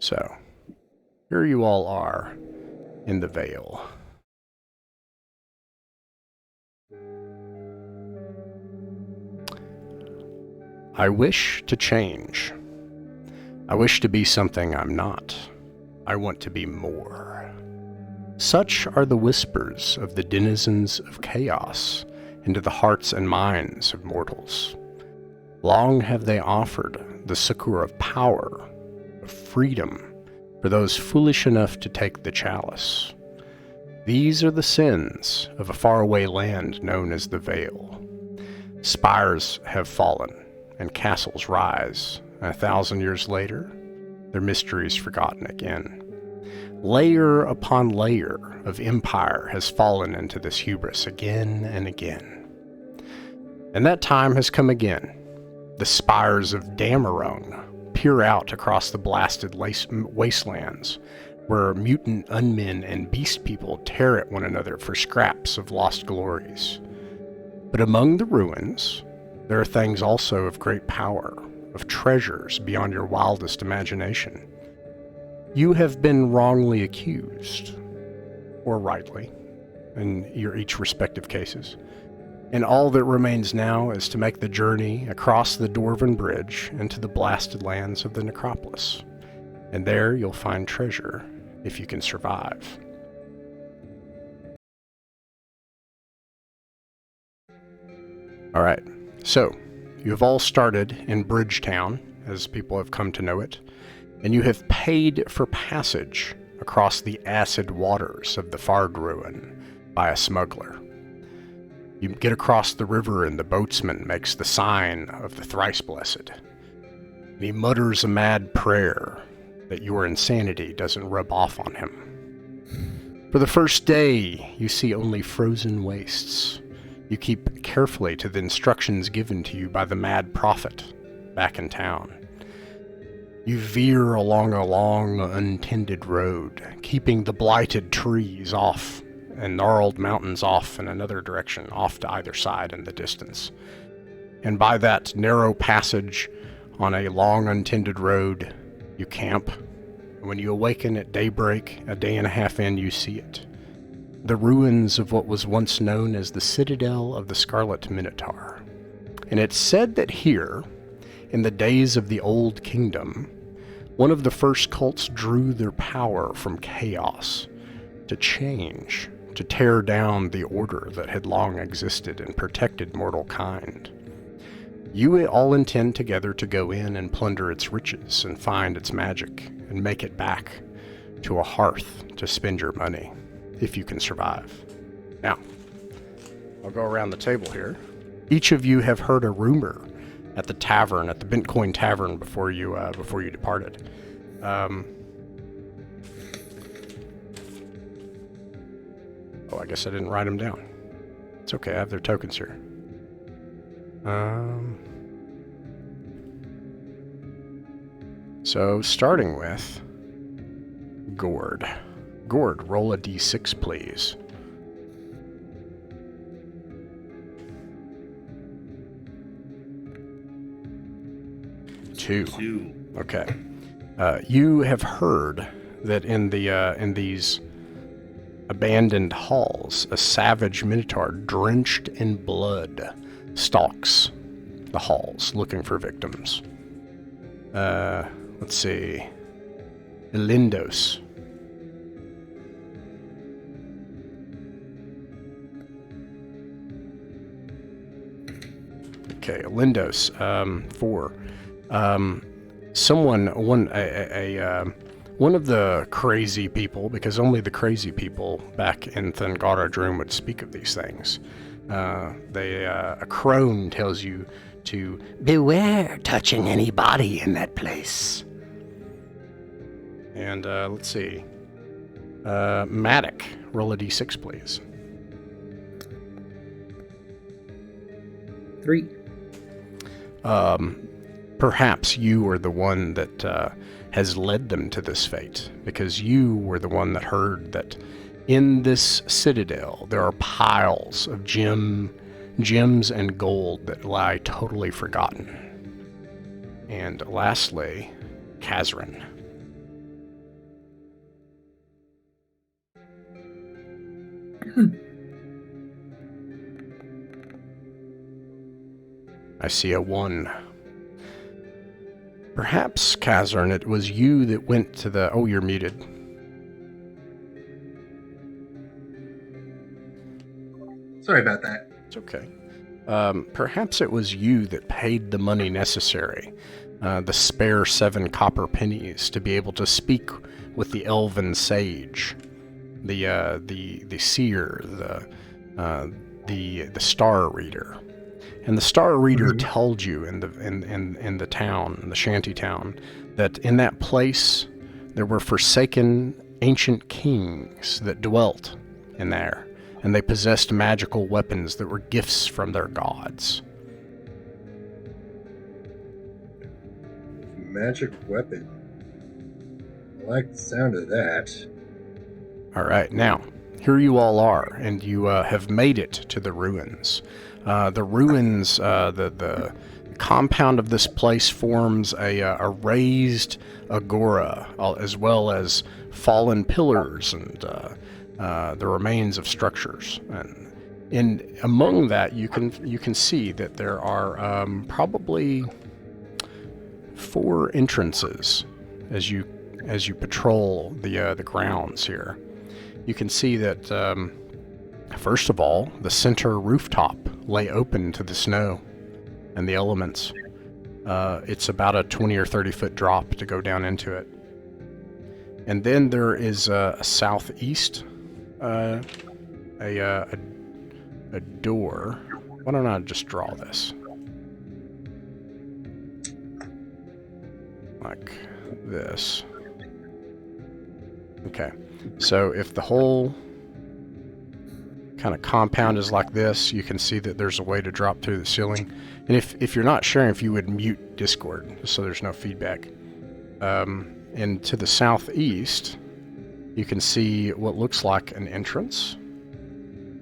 So, here you all are in the Vale. I wish to change. I wish to be something I'm not. I want to be more. Such are the whispers of the denizens of chaos into the hearts and minds of mortals. Long have they offered the succor of power, of freedom, for those foolish enough to take the chalice. These are the sins of a faraway land known as the Vale. Spires have fallen, and castles rise, and 1,000 years later, their mysteries forgotten again. Layer upon layer of empire has fallen into this hubris again and again. And that time has come again. The spires of 𝕬𝖚𝖋𝖍𝖈𝖗 peer out across the blasted wastelands, where mutant unmen and beast people tear at one another for scraps of lost glories. But among the ruins, there are things also of great power, of treasures beyond your wildest imagination. You have been wrongly accused, or rightly, in your each respective cases. And all that remains now is to make the journey across the Dwarven Bridge into the blasted lands of the necropolis. And there you'll find treasure, if you can survive. Alright, so you have all started in Bridgetown, as people have come to know it, and you have paid for passage across the acid waters of the Fardruin by a smuggler. You get across the river and the boatsman makes the sign of the thrice blessed. And he mutters a mad prayer that your insanity doesn't rub off on him. For the first day, you see only frozen wastes. You keep carefully to the instructions given to you by the mad prophet back in town. You veer along a long, untended road, keeping the blighted trees off and gnarled mountains off in another direction, off to either side in the distance. And by that narrow passage on a long, untended road, you camp. And when you awaken at daybreak, a day and a half in, you see it. The ruins of what was once known as the Citadel of the Scarlet Minotaur. And it's said that here, in the days of the Old Kingdom, one of the first cults drew their power from chaos to change, to tear down the order that had long existed and protected mortal kind. You all intend together to go in and plunder its riches and find its magic and make it back to a hearth to spend your money, if you can survive. Now, I'll go around the table here. Each of you have heard a rumor at the tavern, at the 𝕬𝖃𝖋𝖍𝖈𝖗 tavern before you departed. I guess I didn't write them down. It's okay, I have their tokens here. So, starting with Gord. Gord, roll a d6, please. Two. Okay. You have heard that in these abandoned halls, a savage minotaur drenched in blood stalks the halls looking for victims. Let's see. Elindos. Okay, Elindos, 4. One of the crazy people, because only the crazy people back in Fardruin would speak of these things. A crone tells you to beware touching any body in that place. And let's see. Matic, roll a d6, please. 3. Perhaps you are the one that has led them to this fate, because you were the one that heard that in this citadel there are piles of gems and gold that lie totally forgotten. And lastly, Kazrin. I see a 1. Perhaps, Kazern, it was you that went to the... Oh, you're muted. Sorry about that. It's okay. Perhaps it was you that paid the money necessary, the spare 7 copper pennies, to be able to speak with the elven sage, the seer, the star reader. And the star reader told you in the town, the shanty town, that in that place there were forsaken ancient kings that dwelt in there, and they possessed magical weapons that were gifts from their gods. Magic weapon. I like the sound of that. All right, now, here you all are, and you have made it to the ruins. The ruins, the compound of this place forms a raised agora, as well as fallen pillars and the remains of structures. And among that, you can see that there are probably 4 entrances as you patrol the grounds here. You can see that. First of all, the center rooftop lay open to the snow and the elements. It's about a 20 or 30 foot drop to go down into it. And then there is a southeast, a door. Why don't I just draw this? Like this. Okay, so if the whole kind of compound is like this, you can see that there's a way to drop through the ceiling. And if you're not sharing, if you would mute Discord so there's no feedback. And to the southeast, you can see what looks like an entrance,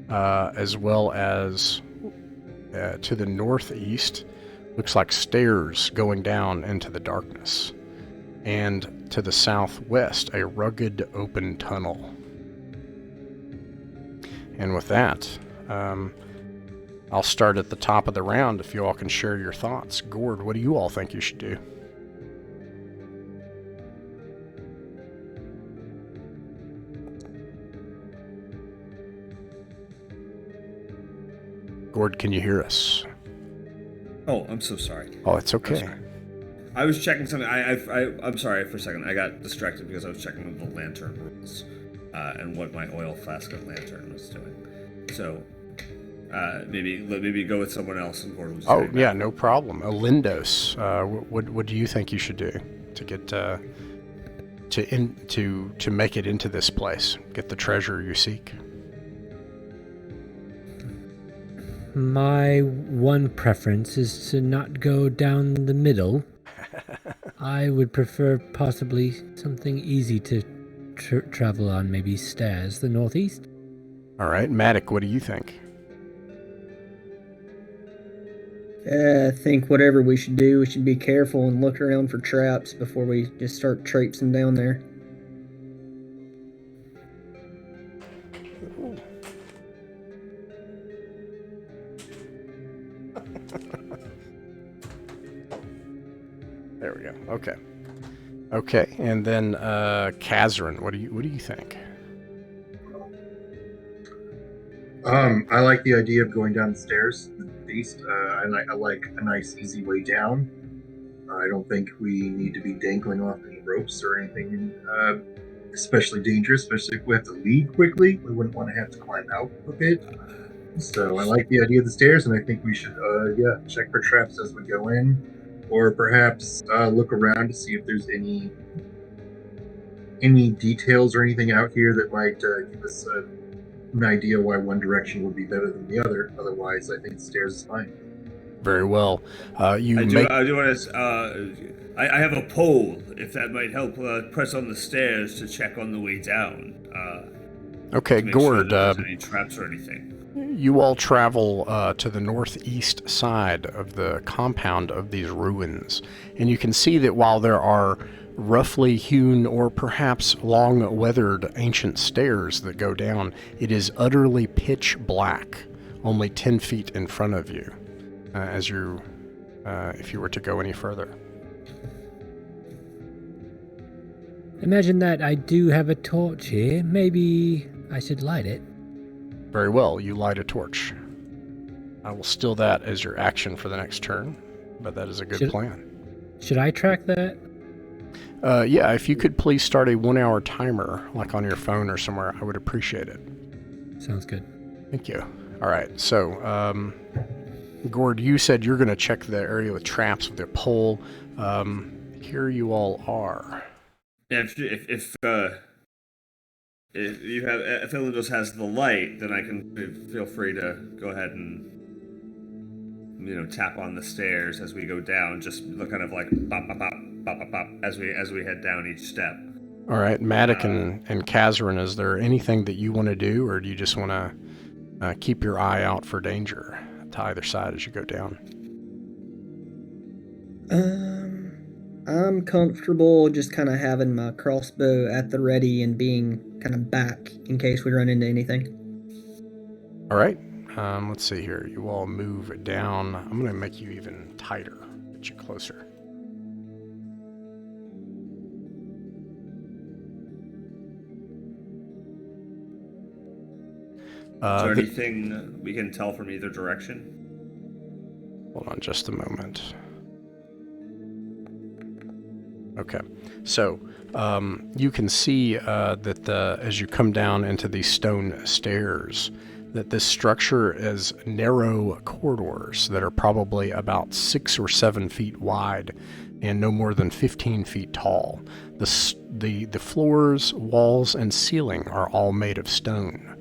as well as to the northeast, looks like stairs going down into the darkness. And to the southwest, a rugged open tunnel. And with that, I'll start at the top of the round if you all can share your thoughts. Gord, what do you all think you should do? Gord, can you hear us? Oh, I'm so sorry. Oh, it's okay. I was checking something. I'm sorry for a second. I got distracted because I was checking the lantern rules. And what my oil flask and lantern was doing. So, maybe go with someone else. And Gordon was yeah, no problem. Olindos, what do you think you should do to get to make it into this place, get the treasure you seek? My one preference is to not go down the middle. I would prefer possibly something easy to travel on, maybe stairs, the northeast. All right, 𝕬𝖋𝖍𝖈𝖊𝖗, what do you think? I think whatever we should do, we should be careful and look around for traps before we just start traipsing down there. There we go. Okay. Okay, and then Kazern, what do you think? I like the idea of going down the stairs to the east. I like a nice, easy way down. I don't think we need to be dangling off any ropes or anything especially dangerous, especially if we have to leave quickly. We wouldn't want to have to climb out a bit. So I like the idea of the stairs, and I think we should, check for traps as we go in. Or perhaps look around to see if there's any details or anything out here that might give us an idea why one direction would be better than the other. Otherwise, I think stairs is fine. Very well. I do want to. I have a pole. If that might help, press on the stairs to check on the way down. Okay, Gord. Sure any traps or anything. You all travel to the northeast side of the compound of these ruins, and you can see that while there are roughly hewn or perhaps long-weathered ancient stairs that go down, it is utterly pitch black, only 10 feet in front of you, if you were to go any further. Imagine that I do have a torch here. Maybe I should light it. Very well, you light a torch. I will steal that as your action for the next turn, but that is a good plan. Should I track that? Yeah, if you could please start a 1-hour timer, like on your phone or somewhere, I would appreciate it. Sounds good. Thank you. All right, so, Gord, you said you're going to check the area with traps with your pole. Here you all are. Yeah, if Ilidos has the light, then I can feel free to go ahead and tap on the stairs as we go down. Just kind of like pop pop pop pop pop pop as we head down each step. All right, Matic and 𝕬𝖃𝖊𝖗, is there anything that you want to do, or do you just want to keep your eye out for danger to either side as you go down? I'm comfortable just kind of having my crossbow at the ready and being kind of back in case we run into anything. All right. Let's see here. You all move down. I'm going to make you even tighter, get you closer. Is there anything we can tell from either direction? Hold on just a moment. Okay, so you can see that as you come down into these stone stairs, that this structure is narrow corridors that are probably about 6 or 7 feet wide and no more than 15 feet tall. The floors, walls, and ceiling are all made of stone.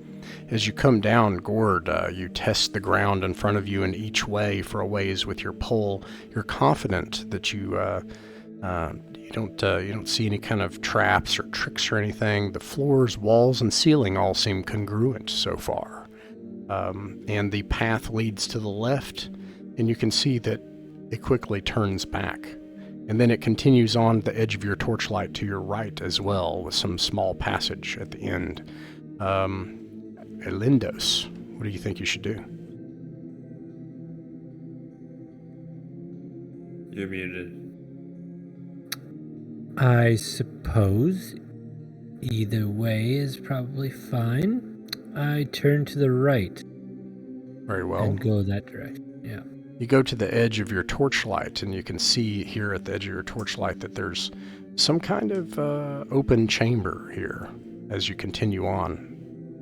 As you come down, Gord, you test the ground in front of you in each way for a ways with your pole. You're confident that you don't see any kind of traps or tricks or anything. The floors, walls, and ceiling all seem congruent so far. And the path leads to the left, and you can see that it quickly turns back. And then it continues on the edge of your torchlight to your right as well, with some small passage at the end. Ilidos, what do you think you should do? You're muted. I suppose either way is probably fine. I turn to the right. Very well. And go that direction, yeah. You go to the edge of your torchlight, and you can see here at the edge of your torchlight that there's some kind of open chamber here as you continue on,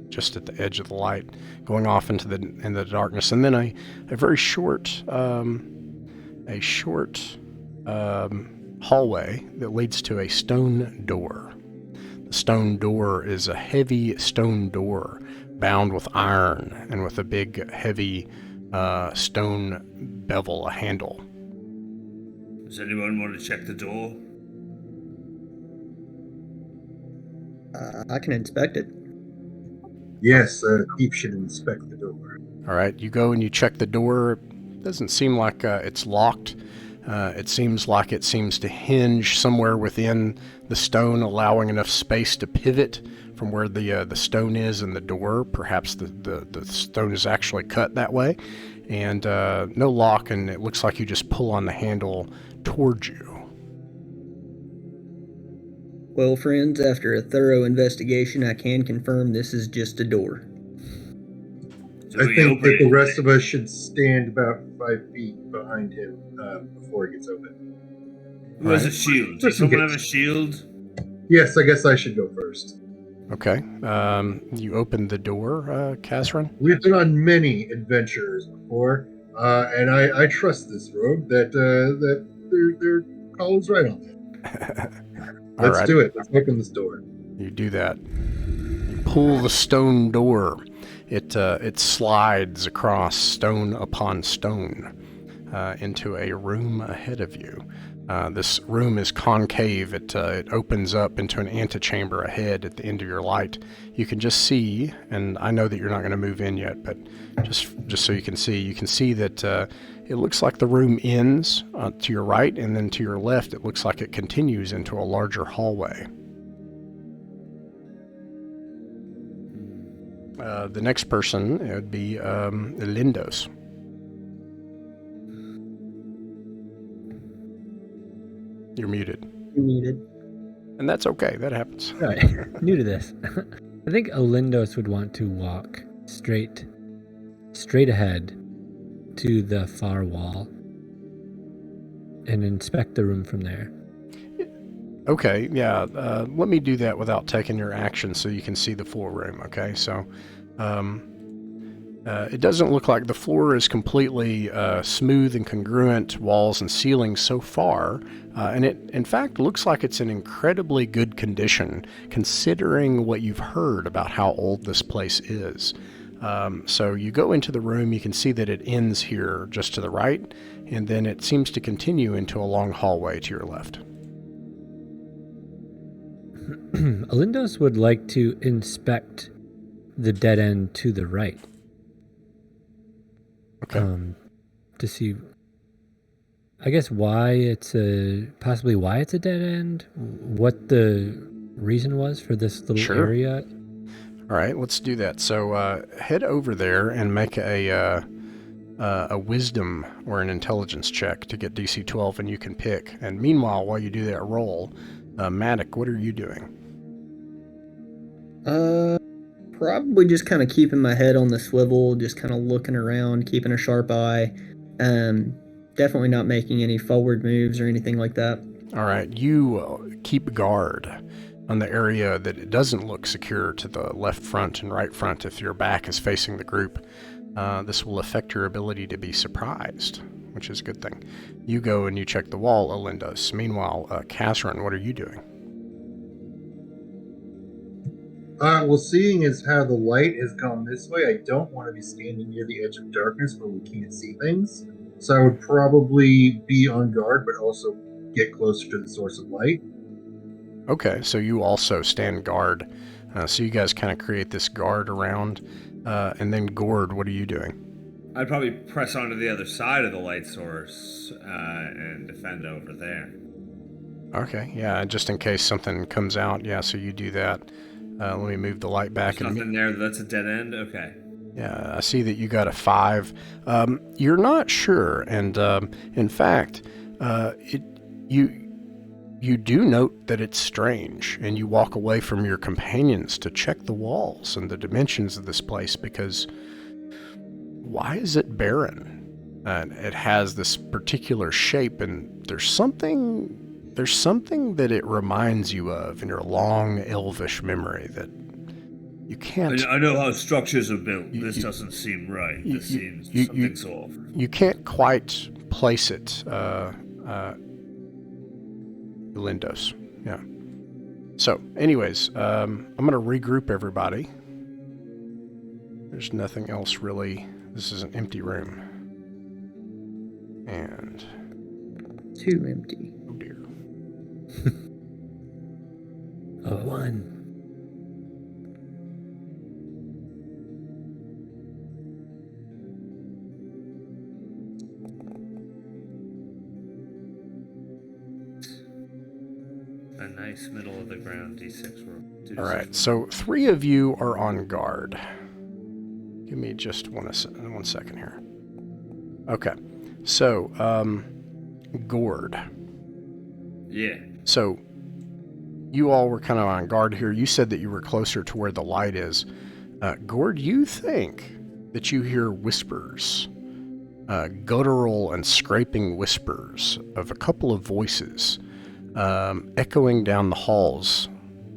just at the edge of the light, going off into the darkness, and then a very short hallway that leads to a stone door. The stone door is a heavy stone door bound with iron and with a big, heavy stone bevel, a handle. Does anyone want to check the door? I can inspect it. Yes, Keith should inspect the door. All right, you go and you check the door. It doesn't seem like it's locked. It seems like it seems to hinge somewhere within the stone, allowing enough space to pivot from where the stone is and the door. Perhaps the stone is actually cut that way. And no lock, and it looks like you just pull on the handle towards you. Well, friends, after a thorough investigation, I can confirm this is just a door. So I think that the rest of us should stand about 5 feet behind him before it gets open. Who has a shield? Does someone have a shield? Yes, I guess I should go first. Okay. You open the door, 𝕬𝖃𝖊𝖗. We've been on many adventures before, and I trust this rogue that their call is right on that. Let's do it. Let's open this door. You do that. You pull the stone door. It slides across stone upon stone into a room ahead of you. This room is concave. It opens up into an antechamber ahead at the end of your light. You can just see, and I know that you're not going to move in yet, but just so you can see that it looks like the room ends to your right, and then to your left it looks like it continues into a larger hallway. The next person, it would be 𝕬𝖚𝖋𝖍𝖈𝖗. You're muted. You're muted. And that's okay. That happens. Right. New to this. I think 𝕬𝖚𝖋𝖍𝖈𝖗 would want to walk straight ahead to the far wall and inspect the room from there. Okay, yeah. Let me do that without taking your action so you can see the full room, okay? So, it doesn't look like the floor is completely smooth and congruent, walls and ceilings so far, and it, in fact, looks like it's in incredibly good condition, considering what you've heard about how old this place is. So you go into the room, you can see that it ends here just to the right, and then it seems to continue into a long hallway to your left. 𝕬𝖚𝖋𝖍𝖈𝖗 would like to inspect the dead end to the right. Okay. To see, I guess, possibly why it's a dead end, what the reason was for this little area. All right, let's do that. So head over there and make a wisdom or an intelligence check to get DC 12, and you can pick. And meanwhile, while you do that roll, 𝕬𝖚𝖋𝖍𝖈𝖗, what are you doing? Probably just kind of keeping my head on the swivel, just kind of looking around, keeping a sharp eye. Definitely not making any forward moves or anything like that. All right, you keep guard on the area that it doesn't look secure to the left front and right front if your back is facing the group. This will affect your ability to be surprised, which is a good thing. You go and you check the wall, 𝕬𝖚𝖋𝖍𝖈𝖗. Meanwhile, 𝕬𝖃𝑎𝑠𝑟𝑖N, what are you doing? Well, seeing as how the light has gone this way, I don't want to be standing near the edge of darkness where we can't see things. So I would probably be on guard, but also get closer to the source of light. Okay, so you also stand guard. So you guys kind of create this guard around. And then Gord, what are you doing? I'd probably press onto the other side of the light source and defend over there. Okay, yeah, just in case something comes out. Yeah, so you do that. Let me move the light back. There's nothing there that's a dead end? Okay. Yeah, I see that you got a 5. You're not sure, and in fact, you do note that it's strange, and you walk away from your companions to check the walls and the dimensions of this place, because why is it barren? It has this particular shape, and there's something that it reminds you of in your long elvish memory that you can't... I know how structures are built. This doesn't seem right. This seems something's off. You can't quite place it, 𝕬𝖚𝖋𝖍𝖈𝖗. Yeah. So, anyways, I'm going to regroup everybody. There's nothing else really. This is an empty room. And... Too empty. Oh dear. A 1. A nice middle of the ground D6 roll. All right, so 3 of you are on guard. Give me just one second here. Okay, so Gord. Yeah. So you all were kind of on guard here. You said that you were closer to where the light is. Gord, you think that you hear whispers, guttural and scraping whispers of a couple of voices echoing down the halls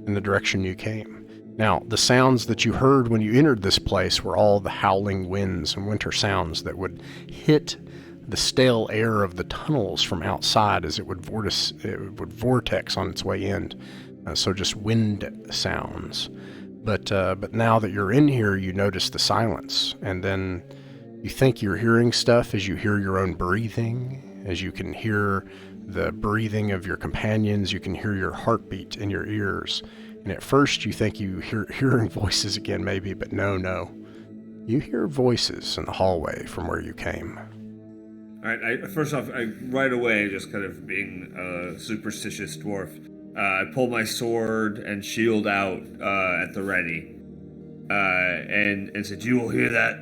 in the direction you came. Now, the sounds that you heard when you entered this place were all the howling winds and winter sounds that would hit the stale air of the tunnels from outside as it would vortex on its way in. So just wind sounds. But now that you're in here, you notice the silence, and then you think you're hearing stuff as you hear your own breathing, as you can hear the breathing of your companions. You can hear your heartbeat in your ears. And at first you think you hearing voices again maybe, but no. You hear voices in the hallway from where you came. All right. First off, right away, just kind of being a superstitious dwarf, I pull my sword and shield out at the ready, and said, "You will hear that.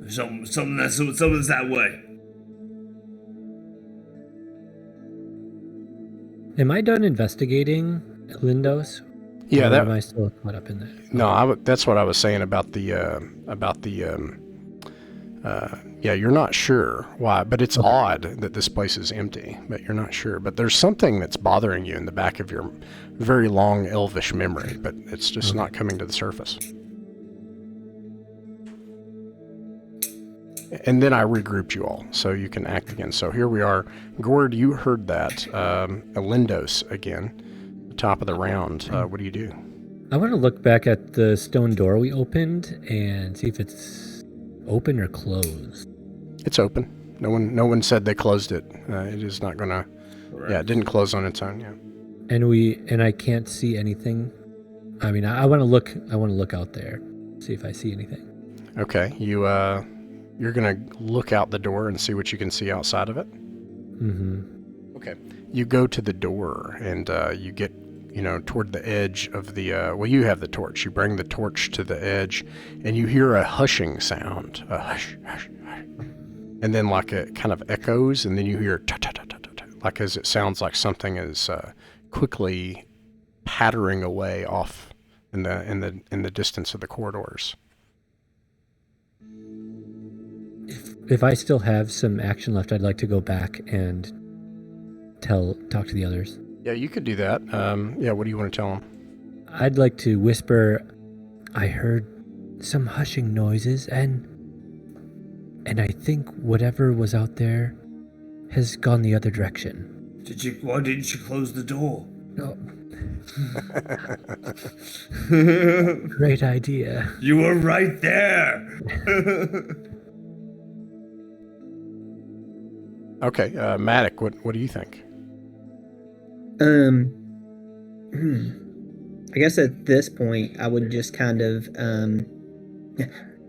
Someone's that way." Am I done investigating Lindos? Yeah, or that. am I still caught up in that? No, that's what I was saying about the. Yeah, you're not sure why, but it's odd that this place is empty, but you're not sure. But there's something that's bothering you in the back of your very long elvish memory, but it's just not coming to the surface. And then I regrouped you all, so you can act again. So here we are. Gord, you heard that. Lindos again, the top of the round. What do you do? I want to look back at the stone door we opened and see if it's open or closed. It's open. No one said they closed it. It is not gonna. Correct. Yeah, it didn't close on its own. Yeah. And I can't see anything. I mean, I want to look. I want to look out there, see if I see anything. Okay, you're gonna look out the door and see what you can see outside of it. Mm-hmm. Okay. You go to the door and you get, toward the edge of the. Well, you have the torch. You bring the torch to the edge, and you hear a hushing sound. A hush, hush, hush. And then like it kind of echoes, and then you hear ta-ta-ta-ta-ta, like as it sounds like something is quickly pattering away off in the distance of the corridors. If I still have some action left, I'd like to go back and talk to the others. Yeah, you could do that. Yeah, what do you want to tell them? I'd like to whisper, I heard some hushing noises, and I think whatever was out there has gone the other direction. Why didn't you close the door? No. Great idea. You were right there. Okay, Matic, what do you think? I guess at this point, I would just kind of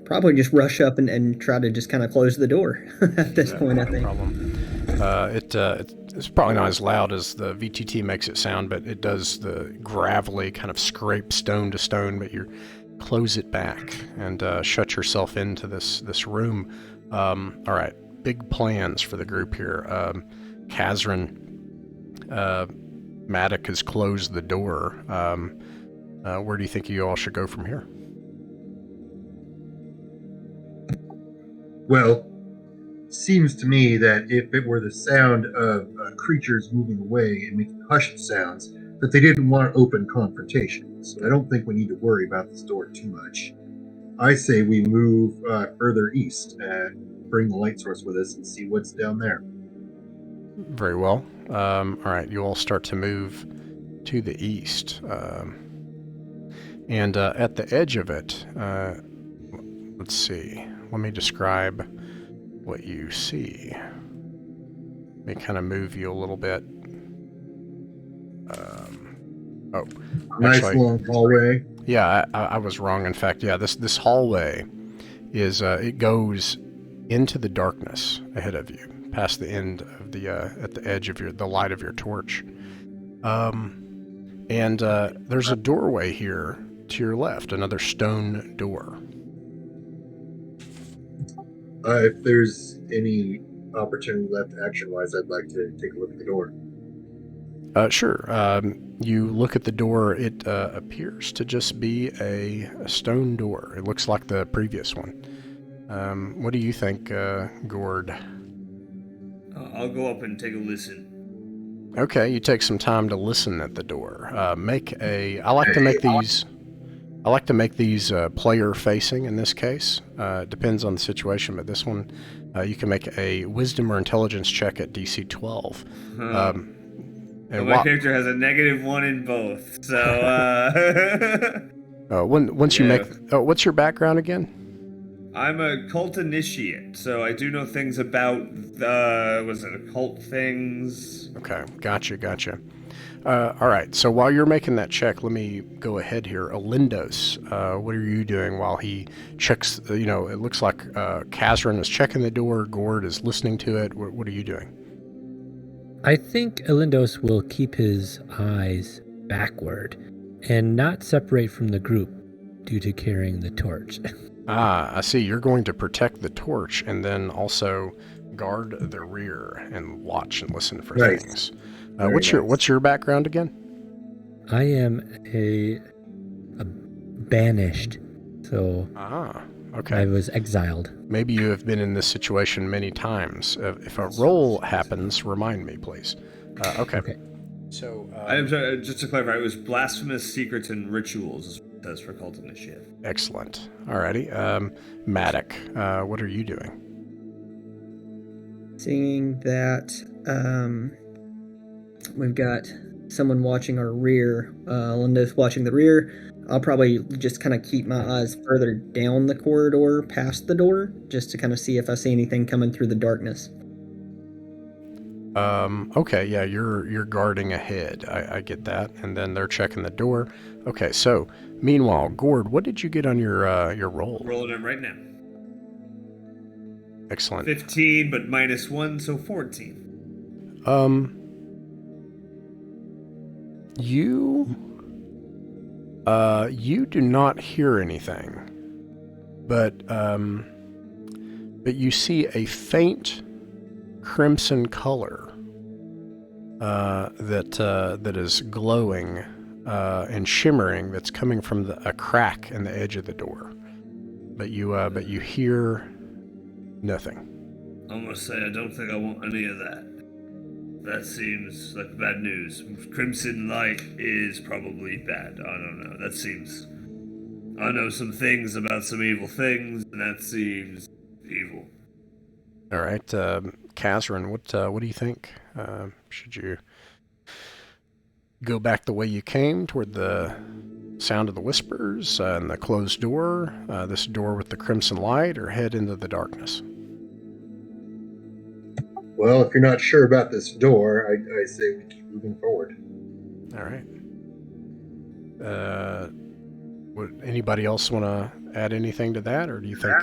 probably just rush up and try to just kind of close the door at this point, I think. It's probably not as loud as the VTT makes it sound, but it does the gravelly kind of scrape stone to stone, but you close it back and shut yourself into this room. All right, big plans for the group here. Kazrin, Matic has closed the door. Where do you think you all should go from here? Well, seems to me that if it were the sound of creatures moving away and making hushed sounds, that they didn't want open confrontation. So I don't think we need to worry about this door too much. I say we move further east and bring the light source with us and see what's down there. Very well. All right, you all start to move to the east. And at the edge of it, let's see. Let me describe what you see. Let me kind of move you a little bit. Nice long hallway. Yeah, I was wrong. In fact, yeah, this hallway is it goes into the darkness ahead of you, past the end of the at the edge of the light of your torch. And there's a doorway here to your left, another stone door. If there's any opportunity left action-wise, I'd like to take a look at the door. Sure. You look at the door. It appears to just be a stone door. It looks like the previous one. What do you think, Gord? I'll go up and take a listen. Okay, you take some time to listen at the door. I like to make these player-facing in this case. It depends on the situation, but this one, you can make a wisdom or intelligence check at DC 12. And my character has a -1 in both, so... once you make... Oh, what's your background again? I'm a cult initiate, so I do know things about the occult things. Okay, gotcha. All right, so while you're making that check, let me go ahead here. 𝕬𝖚𝖋𝖍𝖈𝖗, what are you doing while he checks? It looks like 𝕬𝖚𝖋𝖍𝖈𝖗 is checking the door. Gord is listening to it. What are you doing? I think 𝕬𝖚𝖋𝖍𝖈𝖗 will keep his eyes backward and not separate from the group due to carrying the torch. I see. You're going to protect the torch and then also guard the rear and watch and listen for Nice. things. Very nice. What's your background again? I am a banished, so Okay. I was exiled. Maybe you have been in this situation many times. If a roll happens, remind me, please. Okay. So, I'm sorry, just to clarify, it was blasphemous secrets and rituals, is what it says for cult initiate. excellent. Alrighty. 𝕬𝖚𝖋𝖍𝖈𝖗, what are you doing? Seeing that we've got someone watching our rear, Linda's watching the rear, I'll probably just kind of keep my eyes further down the corridor past the door, just to kind of see if I see anything coming through the darkness. Okay, yeah, you're guarding ahead. I get that. And then they're checking the door. Okay, so meanwhile, Gord, what did you get on your roll? Rolling them right now. Excellent. 15, but -1, so 14. You do not hear anything, but you see a faint crimson color that is glowing and shimmering. That's coming from a crack in the edge of the door, but you hear nothing. I must say, I don't think I want any of that. That seems like bad news. Crimson light is probably bad. I don't know. That seems... I know some things about some evil things, and that seems evil. All right, 𝕬𝖚𝖋𝖍𝖈𝖗, what do you think? Should you go back the way you came toward the sound of the whispers and the closed door, this door with the crimson light, or head into the darkness? Well, if you're not sure about this door, I say we keep moving forward. All right. Would anybody else want to add anything to that, or do you think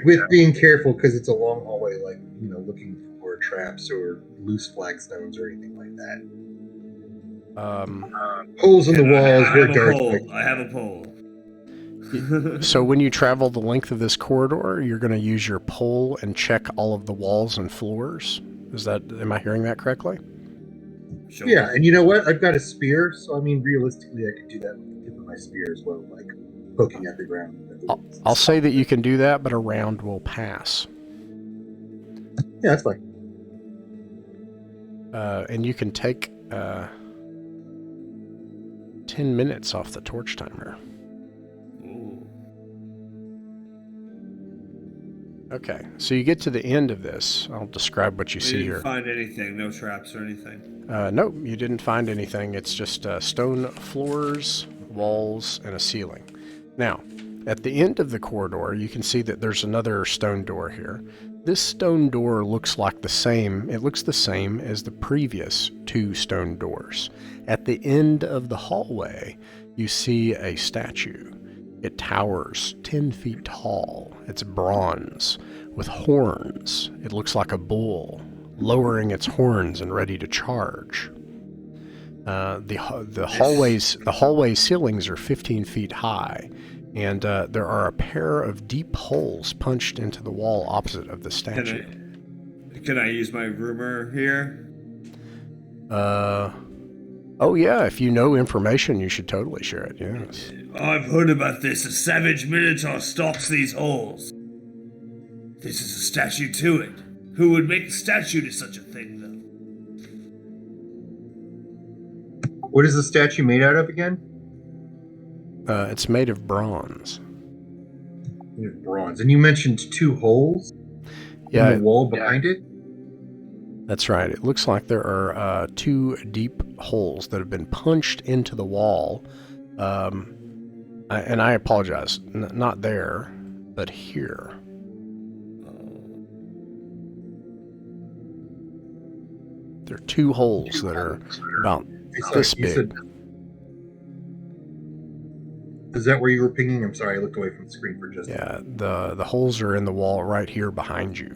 with being careful, because it's a long hallway, like looking for traps or loose flagstones or anything like that. Holes in the walls. Very dark. I have a pole. So when you travel the length of this corridor, you're going to use your pole and check all of the walls and floors. Am I hearing that correctly? Sure. Yeah, and you know what? I've got a spear, so I mean, realistically, I could do that with the tip of my spear as well, like poking at the ground. I'll say that you can do that, but a round will pass. Yeah, that's fine. And you can take 10 minutes off the torch timer. Ooh. Okay, so you get to the end of this. I'll describe what you see here. Didn't find anything, no traps or anything. Nope, you didn't find anything. It's just stone floors, walls, and a ceiling. Now, at the end of the corridor, you can see that there's another stone door here. This stone door looks the same as the previous two stone doors. At the end of the hallway, you see a statue. It towers 10 feet tall. It's bronze with horns. It looks like a bull, lowering its horns and ready to charge. The hallway ceilings are 15 feet high, and there are a pair of deep holes punched into the wall opposite of the statue. Can I use my rumor here? Oh yeah, if you know information, you should totally share it, yes. I've heard about this. A savage minotaur stalks these holes. This is a statue to it. Who would make a statue to such a thing, though? What is the statue made out of again? It's made of bronze. Bronze. And you mentioned two holes in the wall behind it? That's right. It looks like there are two deep holes that have been punched into the wall. And I apologize, not there, but here. There are 2 holes that are about this you big. said- is that where you were pinging? I'm sorry, I looked away from the screen for just a Yeah, the holes are in the wall right here behind you.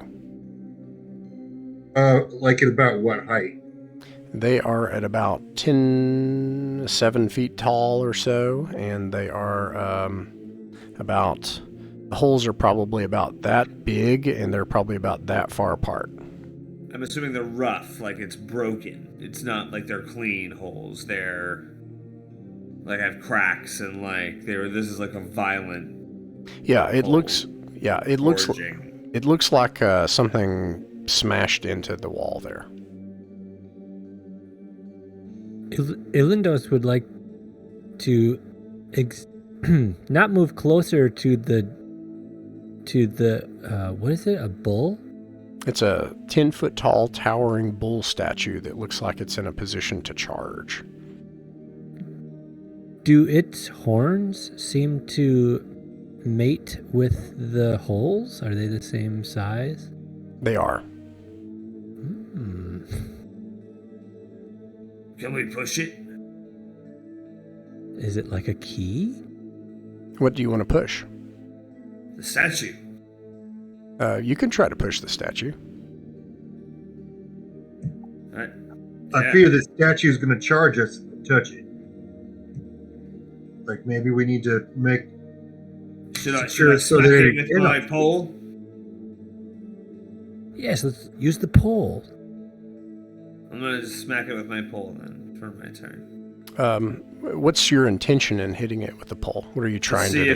like at about what height? They are at about 7 feet tall or so, and they are the holes are probably about that big, and they're probably about that far apart. I'm assuming they're rough, like it's broken. It's not like they're clean holes. They're like have cracks and like this is like a violent. Yeah, it hole looks gorging. it looks like something smashed into the wall there. Ilindos would like to not move closer to the what is it? A bull? It's a 10-foot tall towering bull statue that looks like it's in a position to charge. Do its horns seem to mate with the holes? Are they the same size? They are. Can we push it? Is it like a key? What do you want to push? The statue. You can try to push the statue. All right. I fear the statue is going to charge us if we touch it. Like maybe we need to make. Should I so smack that it it with cannot- my pole? Yes, let's use the pole. I'm gonna just smack it with my pole then for my turn. What's your intention in hitting it with the pole? What are you trying to do?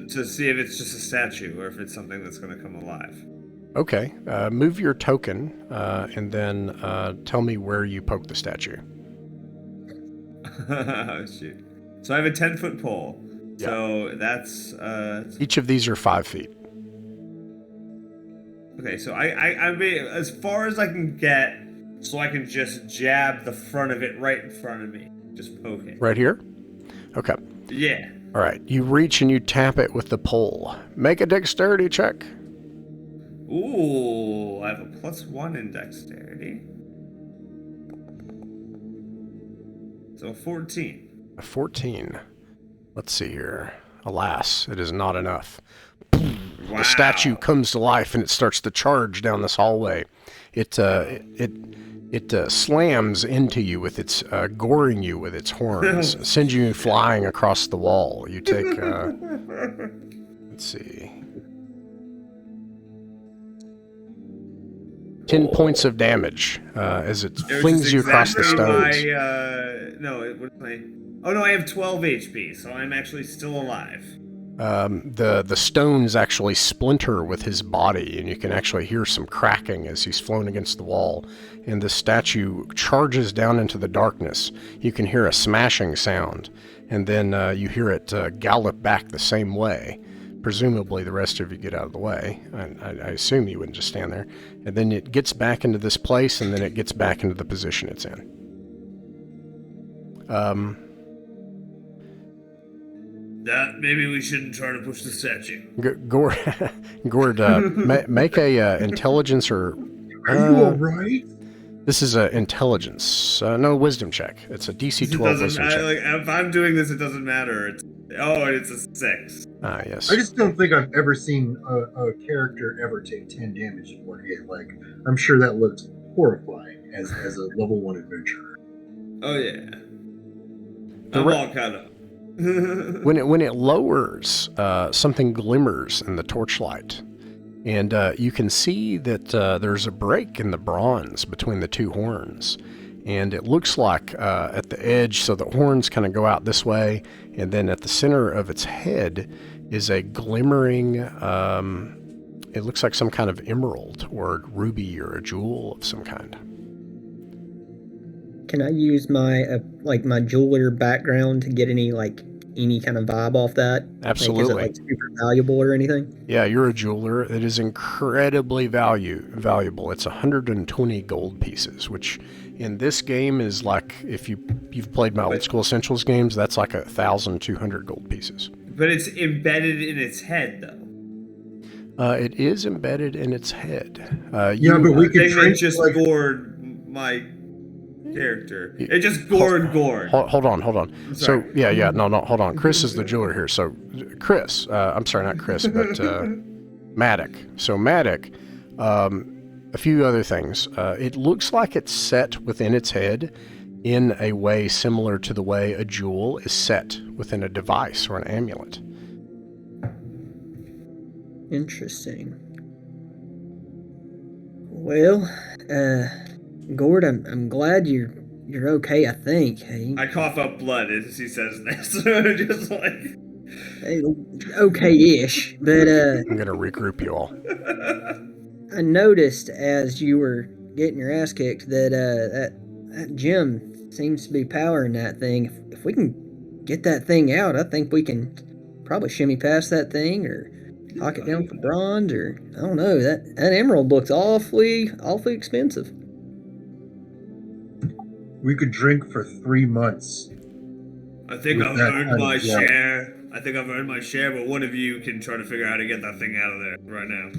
To see if it's just a statue or if it's something that's gonna come alive. Okay, move your token and then tell me where you poke the statue. Oh, shoot. So I have a 10-foot pole. Yeah. So that's Each of these are 5 feet. okay. So I mean, as far as I can get, so I can just jab the front of it right in front of me, just poke it. Right here? Okay. Yeah. All right. You reach and you tap it with the pole. Make a dexterity check. Ooh, I have a +1 in dexterity. So 14. A 14. Let's see here. Alas, it is not enough. Wow. The statue comes to life and it starts to charge down this hallway. It slams into you with its goring you with its horns, sends you flying across the wall. You take let's see, 10 points of damage as it flings you across the stones. Oh no, I have 12 HP, so I'm actually still alive. The stones actually splinter with his body, and you can actually hear some cracking as he's flown against the wall. And the statue charges down into the darkness. You can hear a smashing sound, and then you hear it gallop back the same way. Presumably the rest of you get out of the way. I assume you wouldn't just stand there. And then it gets back into this place, and then it gets back into the position it's in. That maybe we shouldn't try to push the statue. Gord, make a intelligence or... Are you all right? This is a intelligence, no wisdom check. It's a DC 12 wisdom check. If I'm doing this, it doesn't matter. It's a 6. Ah, yes. I just don't think I've ever seen a character ever take 10 damage in one hit. Like, I'm sure that looks horrifying as a level 1 adventurer. Oh yeah. I'm all caught up. When it lowers, something glimmers in the torchlight, and you can see that there's a break in the bronze between the two horns, and it looks like at the edge, so the horns kind of go out this way, and then at the center of its head is a glimmering, it looks like some kind of emerald or ruby or a jewel of some kind. Can I use my my jeweler background to get any kind of vibe off that? Absolutely. Is it super valuable or anything? Yeah, you're a jeweler. It is incredibly valuable. It's 120 gold pieces, which in this game is like, if you've played my old school Essentials games, that's like 1,200 gold pieces. But it's embedded in its head, though. It is embedded in its head. Yeah, but we could just like, gored my character. It just gore. Hold on. So, no, hold on. Chris is the jeweler here. So, Chris, I'm sorry, not Chris, but 𝕬𝖃𝖋𝖍𝖈𝖊𝖗. So, 𝕬𝖃𝖃𝖋𝖍𝖈𝖗, a few other things. It looks like it's set within its head in a way similar to the way a jewel is set within a device or an amulet. Interesting. Well, Gord, I'm glad you're okay. I think. Hey, I cough up blood as he says this. Just like okay-ish, but I'm gonna regroup you all. I noticed as you were getting your ass kicked that that gem seems to be powering that thing. If we can get that thing out, I think we can probably shimmy past that thing or knock it down for bronze, or I don't know. That emerald looks awfully expensive. We could drink for 3 months. I think With I've that earned kind my of gem. share. I think I've earned my share, but one of you can try to figure out how to get that thing out of there right now.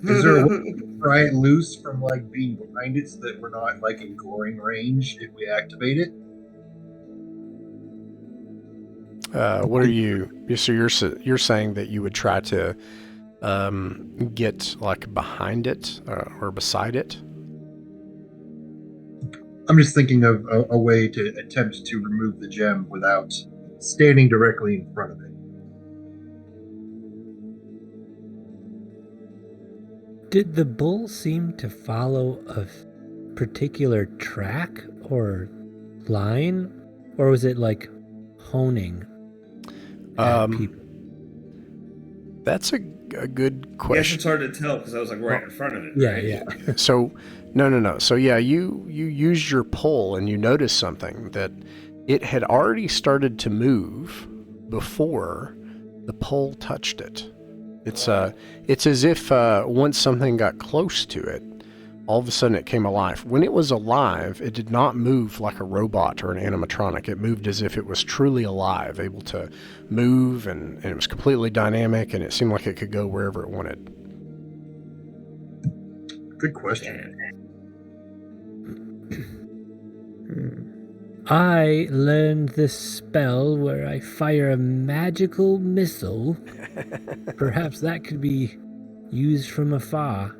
Is there a way to pry it loose from like being behind it so that we're not like in goring range if we activate it? What are you? So you're saying that you would try to get like behind it or beside it? I'm just thinking of a way to attempt to remove the gem without standing directly in front of it. Did the bull seem to follow a particular track or line, or was it like honing at people? That's a good Yes, question. it's hard to tell because I was like right in front of it. Yeah, right? yeah. So, no. So, yeah, you used your pull and you noticed something, that it had already started to move before the pole touched it. It's as if once something got close to it, all of a sudden it came alive. When it was alive, it did not move like a robot or an animatronic. It moved as if it was truly alive, able to move, and it was completely dynamic, and it seemed like it could go wherever it wanted. Good question. I learned this spell where I fire a magical missile. Perhaps that could be used from afar.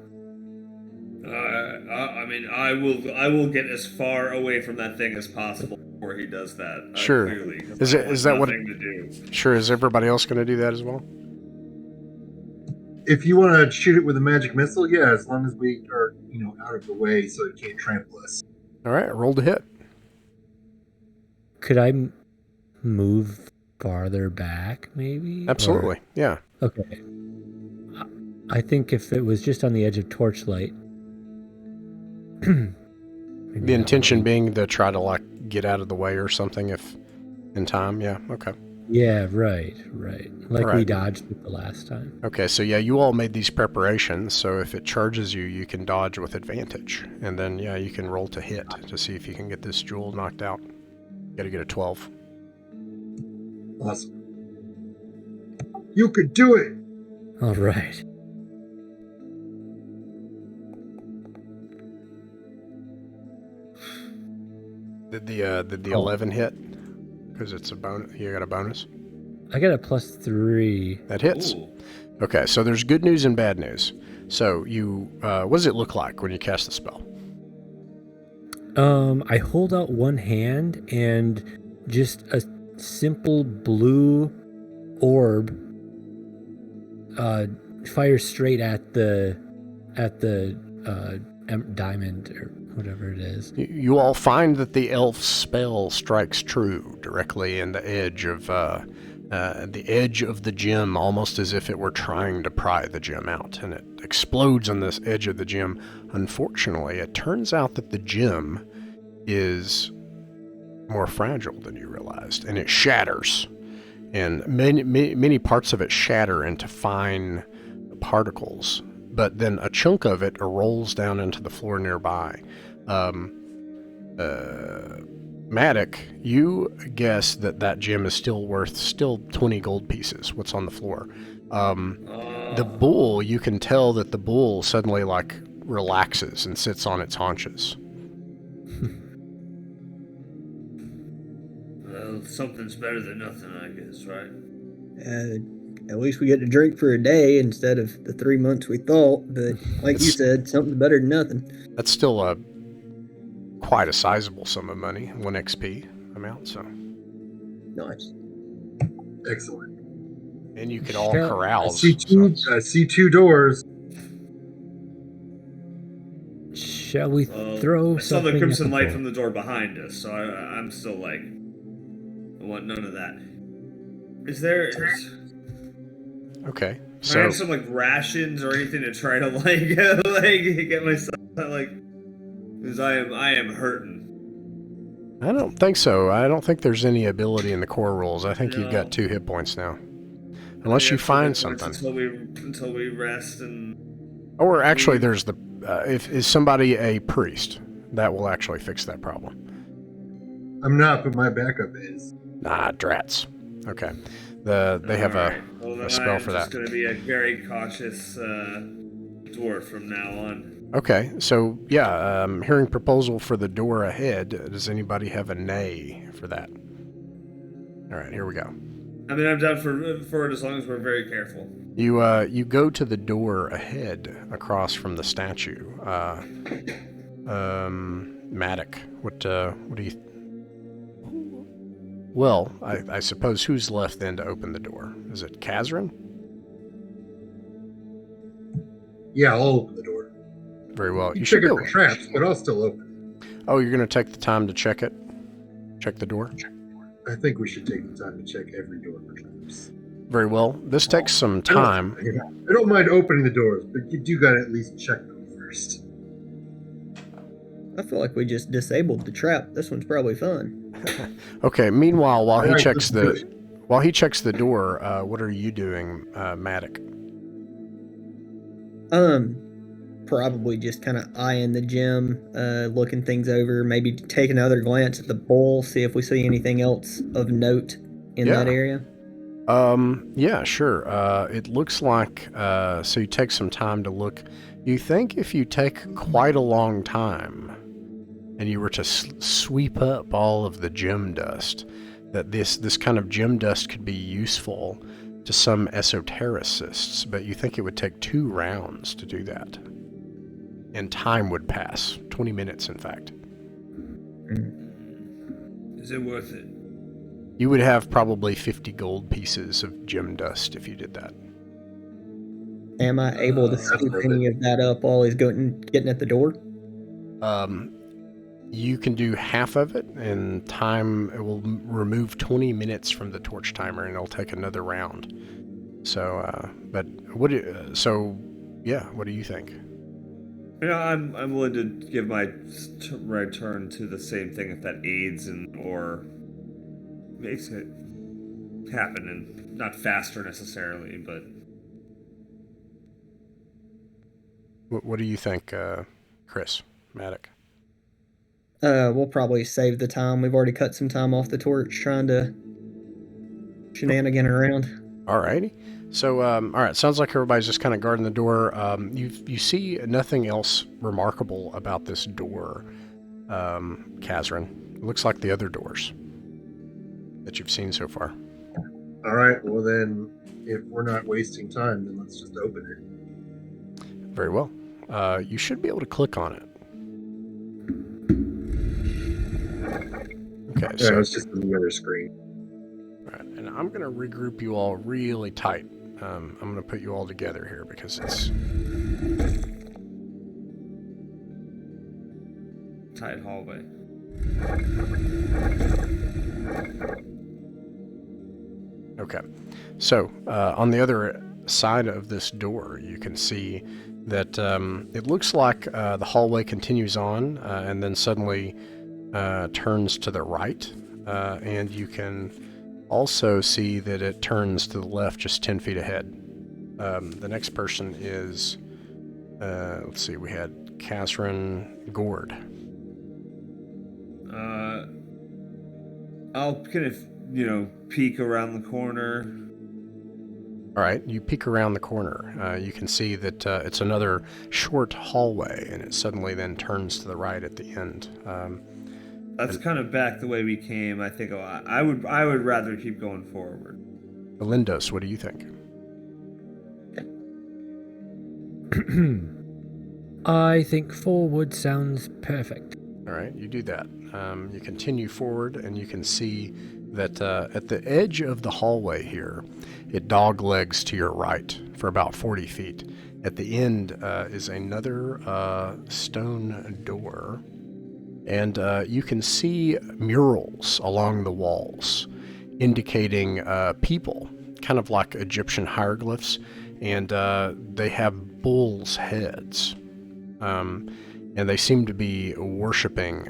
I mean, I will get as far away from that thing as possible before he does that. Sure. Clearly, Is that what? To do. Sure. Is everybody else going to do that as well? If you want to shoot it with a magic missile, yeah, as long as we are, out of the way so it can't trample us. All right. Roll to hit. Could I move farther back, maybe? Absolutely. Yeah. Okay. I think if it was just on the edge of torchlight. The intention being to try to like get out of the way or something if in time. Yeah. Okay. Yeah, right. Like we Right. dodged it the last time. Okay, so yeah, you all made these preparations, so if it charges you, you can dodge with advantage. And then, yeah, you can roll to hit to see if you can get this jewel knocked out. You gotta get a 12. Awesome. You could do it! All right. Did the 11 hit? Because it's a bonus. You got a bonus? I got a +3. That hits. Ooh. Okay, so there's good news and bad news. So you, what does it look like when you cast the spell? I hold out one hand and just a simple blue orb fires straight at the diamond or whatever it is. You all find that the elf's spell strikes true directly in the edge of the gem, almost as if it were trying to pry the gem out, and it explodes on this edge of the gem. Unfortunately, it turns out that the gem is more fragile than you realized, and it shatters, and many parts of it shatter into fine particles, but then a chunk of it rolls down into the floor nearby. 𝕬𝖃𝖃𝖋𝖍𝖈𝖊𝖗, you guess that gem is still worth 20 gold pieces, what's on the floor. The bull, you can tell that the bull suddenly like relaxes and sits on its haunches. Well, something's better than nothing, I guess, right? At least we get to drink for a day instead of the 3 months we thought. But like you said, something's better than nothing. That's still quite a sizable sum of money, 1 XP amount, so. Nice. Excellent. And you could all Sure. carouse. I see two doors. Shall we Well, throw I saw the something crimson at the light door? from the door behind us, so I'm still like, I want none of that. Okay, Can I so have some like rations or anything to try to like get myself like, because I am hurting. I don't think so. I don't think there's any ability in the core rules. I think you've No. got 2 hit points now. Unless you find something. Until we rest and. Or actually, there's the... is somebody a priest? That will actually fix that problem. I'm not, but my backup is. Nah, drats. Okay. They have Alright. Well, a spell for that. I'm just going to be a very cautious dwarf from now on. Okay, so yeah, hearing proposal for the door ahead. Does anybody have a nay for that? All right, here we go. I mean, I'm down for it as long as we're very careful. You go to the door ahead, across from the statue. 𝕬𝖃𝖊𝖗, what do you? Well, I suppose who's left then to open the door? Is it Kazrin? Yeah, I'll open the door. Very well. You should check it go. for traps, but I'll still open it. Oh, you're going to take the time to check it? Check the door? I think we should take the time to check every door for traps. Very well. This takes some time. I don't mind opening the doors, but you do gotta at least check them first. I feel like we just disabled the trap. This one's probably fun. Okay, meanwhile, while he Alright, checks let's do the... it. While he checks the door, what are you doing, 𝕬𝖃𝖊𝖗? Probably just kind of eyeing the gym, looking things over, maybe take another glance at the bowl, see if we see anything else of note in that area. Yeah, sure. It looks like, so you take some time to look. You think if you take quite a long time and you were to sweep up all of the gem dust, that this kind of gem dust could be useful to some esotericists, but you think it would take 2 rounds to do that. And time would pass. 20 minutes, in fact. Is it worth it? You would have probably 50 gold pieces of gem dust if you did that. Am I able to scoop any of that up while he's getting at the door? You can do half of it, and time it will remove 20 minutes from the torch timer, and it'll take another round. So, but what do you think? You know, I'm willing to give my return to the same thing if that aids or makes it happen, and not faster necessarily, but. What do you think, Chris, 𝕬𝖃𝖊𝖗𝖃? We'll probably save the time. We've already cut some time off the torch trying to shenanigan around. Alrighty. So, alright, sounds like everybody's just kind of guarding the door. You see nothing else remarkable about this door, Kazrin. It looks like the other doors that you've seen so far. Alright, well then, if we're not wasting time, then let's just open it. Very well. You should be able to click on it. Okay, Yeah, so it's just on the other screen. right, and I'm going to regroup you all really tight. I'm going to put you all together here because it's... Tight hallway. Okay. So, on the other side of this door, you can see that it looks like the hallway continues on and then suddenly turns to the right. And you can also see that it turns to the left just 10 feet ahead. The next person is, let's see, we had Kazrin Gord. I'll kind of, peek around the corner. All right, you peek around the corner. You can see that it's another short hallway, and it suddenly then turns to the right at the end. That's kind of back the way we came. I think I would rather keep going forward. Elindos, what do you think? I think forward sounds perfect. All right, you do that. You continue forward, and you can see that at the edge of the hallway here, it doglegs to your right for about 40 feet. At the end is another stone door, and you can see murals along the walls indicating people, kind of like Egyptian hieroglyphs, and they have bulls' heads. And they seem to be worshiping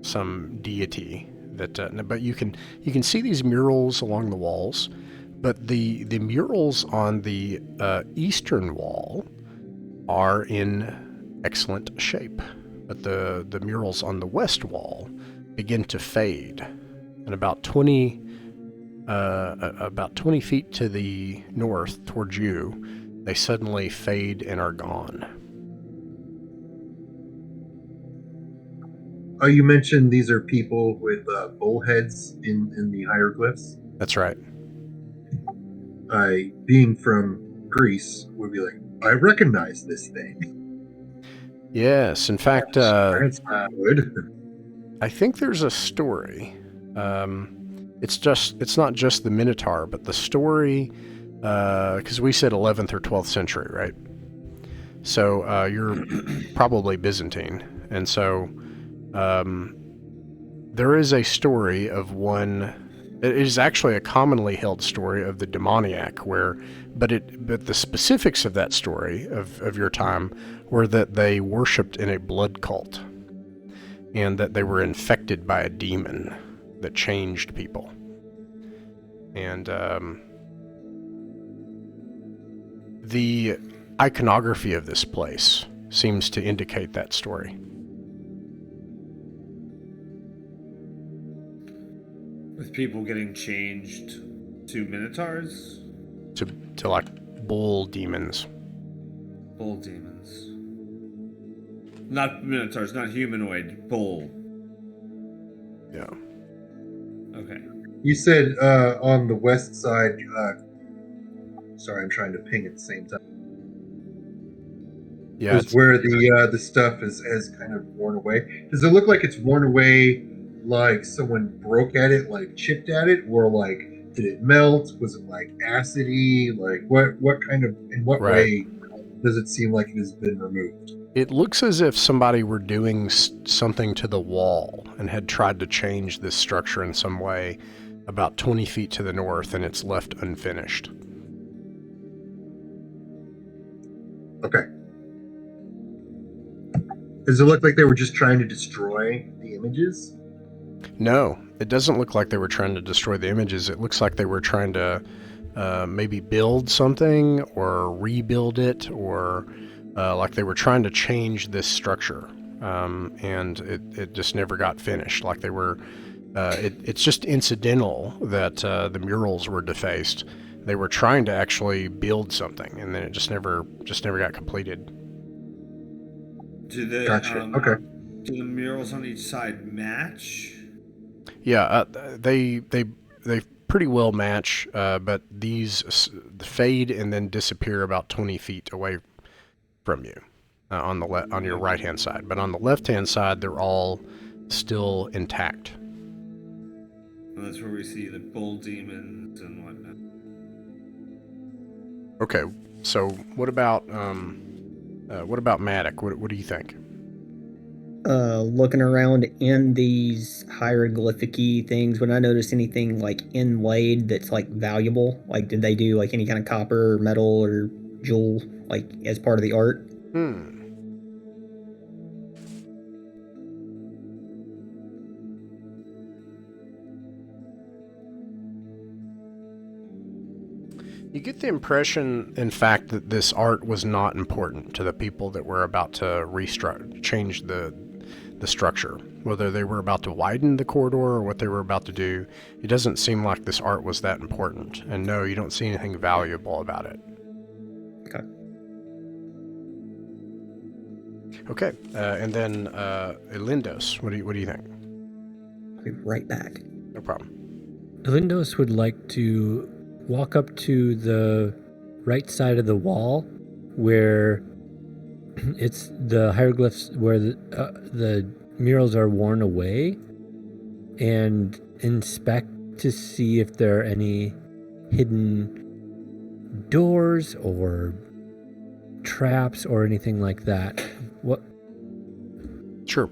some deity. But you can see these murals along the walls, but the murals on the eastern wall are in excellent shape. But the murals on the west wall begin to fade, and about 20 feet to the north towards you, they suddenly fade and are gone. Oh, you mentioned these are people with bullheads in the hieroglyphs. That's right. I, being from Greece, would be like, I recognize this thing. Yes, in fact, That's good. I think there's a story. It's not just the Minotaur, but the story, because we said 11th or 12th century, right? So you're probably Byzantine, and so there is a story of one. It is actually a commonly held story of the demoniac, but the specifics of that story of your time were that they worshipped in a blood cult, and that they were infected by a demon that changed people. And the iconography of this place seems to indicate that story. With people getting changed to minotaurs? To like bull demons. Bull demons. Not minotaurs, not humanoid, bull. Yeah. Okay. You said on the west side. Sorry, I'm trying to ping at the same time. Yeah. Is where the stuff has kind of worn away. Does it look like it's worn away, like someone broke at it, like chipped at it, or like did it melt? Was it like acidy? Like what kind of, in what way does it seem like it has been removed? It looks as if somebody were doing something to the wall and had tried to change this structure in some way about 20 feet to the north, and it's left unfinished. Okay. Does it look like they were just trying to destroy the images? No, it doesn't look like they were trying to destroy the images. It looks like they were trying to maybe build something or rebuild it, or like they were trying to change this structure, and it just never got finished. Like they were, it's just incidental that the murals were defaced. They were trying to actually build something, and then it just never got completed. Gotcha. Okay. Do the murals on each side match? Yeah, they pretty well match, but these fade and then disappear about 20 feet away from you on your right hand side. But on the left hand side, they're all still intact. And that's where we see the bull demons and whatnot. Okay, so what about 𝕬𝖃𝖊𝖗? What do you think? Looking around in these hieroglyphic-y things, would I notice anything like inlaid that's like valuable? Like, did they do like any kind of copper or metal or jewel like as part of the art? You get the impression, in fact, that this art was not important to the people that were about to change the structure. Whether they were about to widen the corridor or what they were about to do, it doesn't seem like this art was that important. And no, you don't see anything valuable about it. Okay. Okay, and then Elindos, what do you think? I'll be right back. No problem. Lindos would like to walk up to the right side of the wall where it's the hieroglyphs, where the murals are worn away, and inspect to see if there are any hidden doors or traps or anything like that. What? Sure.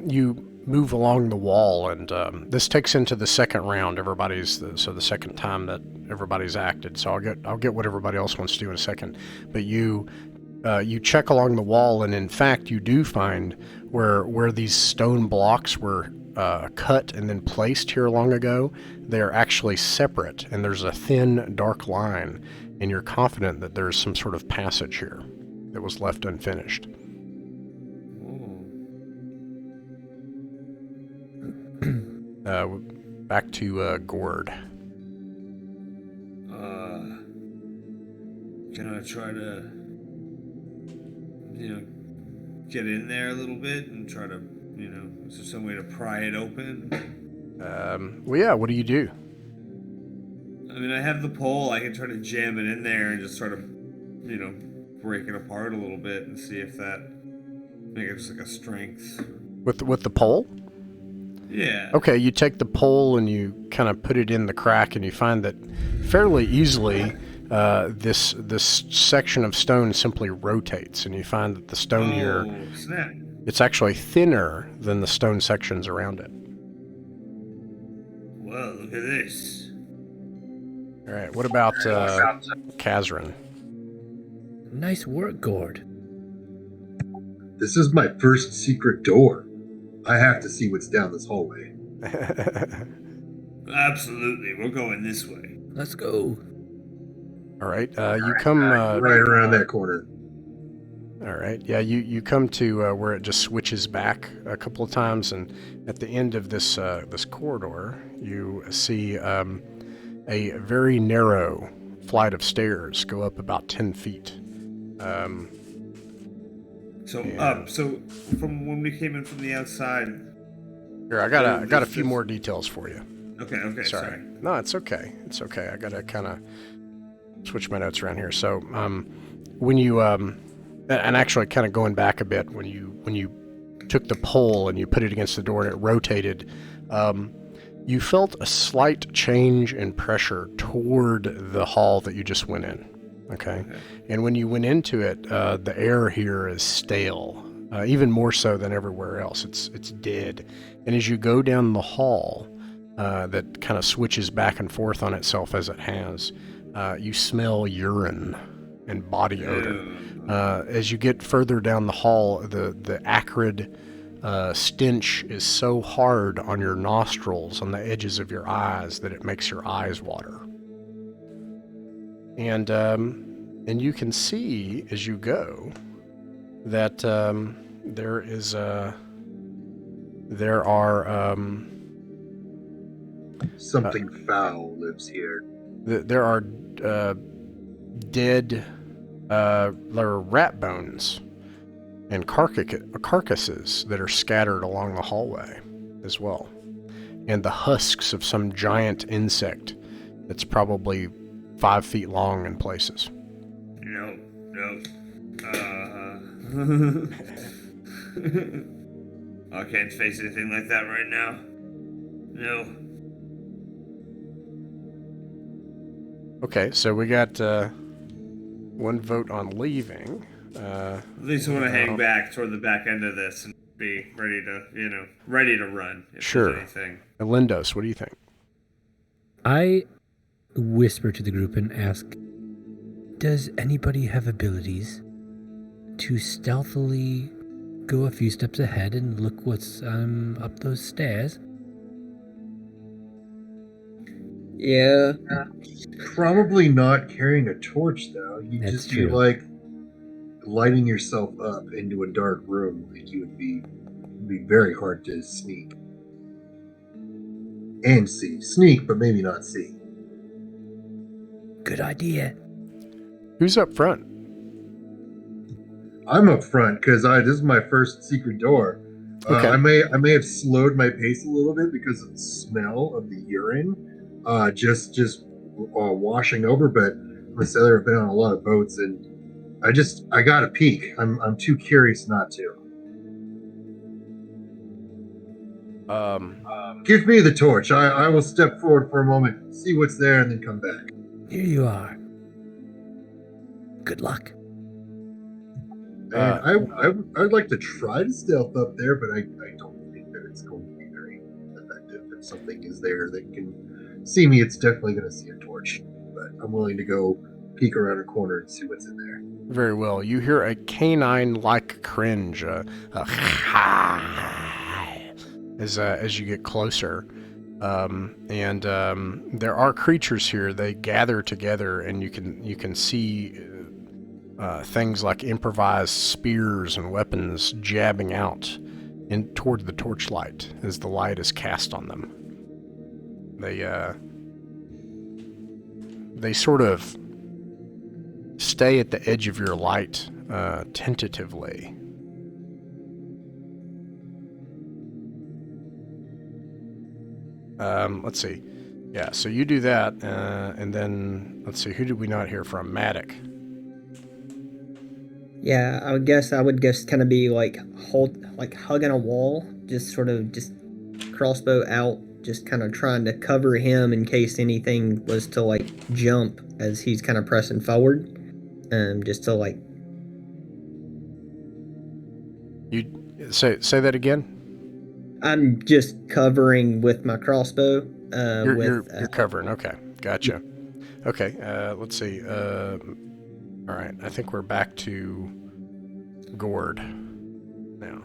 You move along the wall, and this takes into the second round. The second time that everybody's acted. So I'll get what everybody else wants to do in a second. But you check along the wall, and in fact, you do find where these stone blocks were cut and then placed here long ago. They're actually separate, and there's a thin, dark line, and you're confident that there's some sort of passage here that was left unfinished. Back to Gord. Can I try to, get in there a little bit and try to, is there some way to pry it open? Well, yeah, what do you do? I mean, I have the pole. I can try to jam it in there and just try to, break it apart a little bit and see if that, make it just like a strength. With the pole? Yeah. Okay, you take the pole and you kind of put it in the crack, and you find that fairly easily this section of stone simply rotates, and you find that the stone here, snap. It's actually thinner than the stone sections around it. Well, look at this. All right, what about Kazrin? Nice work, Gord. This is my first secret door. I have to see what's down this hallway. Absolutely, we're going this way. Let's go. All right, you come right around that corner. All right, yeah, you come to where it just switches back a couple of times, and at the end of this corridor, you see a very narrow flight of stairs go up about 10 feet. So from when we came in from the outside. Here, I got a few more details for you. Okay, sorry. No, it's okay. It's okay. I gotta kind of switch my notes around here. So, when you and actually kind of going back a bit, when you took the pole and you put it against the door and it rotated, you felt a slight change in pressure toward the hall that you just went in. Okay. And when you went into it, the air here is stale, even more so than everywhere else. It's dead. And as you go down the hall, that kind of switches back and forth on itself as it has, you smell urine and body odor. As you get further down the hall, the acrid stench is so hard on your nostrils, on the edges of your eyes, that it makes your eyes water. And you can see as you go that there are something foul lives here. There are dead there are rat bones and carcasses that are scattered along the hallway as well, and the husks of some giant insect that's probably 5 feet long in places. No. I can't face anything like that right now. No. Okay, so we got one vote on leaving. At least I want to hang back toward the back end of this and be ready to run. If Sure. there's anything. Lindos, what do you think? I whisper to the group and ask, does anybody have abilities to stealthily go a few steps ahead and look what's up those stairs? Yeah. Probably not carrying a torch, though. You'd That's just true. be like lighting yourself up into a dark room. Like you would be very hard to sneak. And see. Sneak, but maybe not see. Good idea. Who's up front? I'm up front because this is my first secret door. Okay. I may have slowed my pace a little bit because of the smell of the urine, just washing over. But I'm a sailor. I've been on a lot of boats, and I got to peek. I'm too curious not to. Give me the torch. I will step forward for a moment, see what's there, and then come back. Here you are. Good luck. And I'd like to try to stealth up there, but I don't think that it's going to be very effective. If something is there that can see me, it's definitely going to see a torch. But I'm willing to go peek around a corner and see what's in there. Very well. You hear a canine-like cringe as you get closer. There are creatures here. They gather together, and you can see things like improvised spears and weapons jabbing out toward the torchlight as the light is cast on them. They sort of stay at the edge of your light tentatively. Let's see. Yeah, so you do that, and then, let's see, who did we not hear from? Matic. Yeah, I would guess kind of be like hugging a wall, just crossbow out, just kind of trying to cover him in case anything was to like jump as he's kind of pressing forward. Just to like. You say that again? I'm just covering with my crossbow. You're covering. Okay, gotcha. Okay, let's see. All right, I think we're back to Gord now.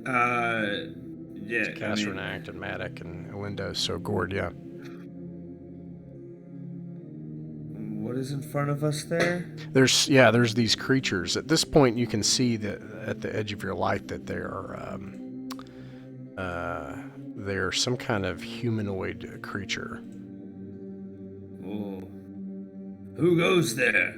Yeah. Castronact and Matic and Elindo. So Gord, yeah. What is in front of us there? There's these creatures. At this point, you can see that at the edge of your light that they're some kind of humanoid creature. Oh. Who goes there?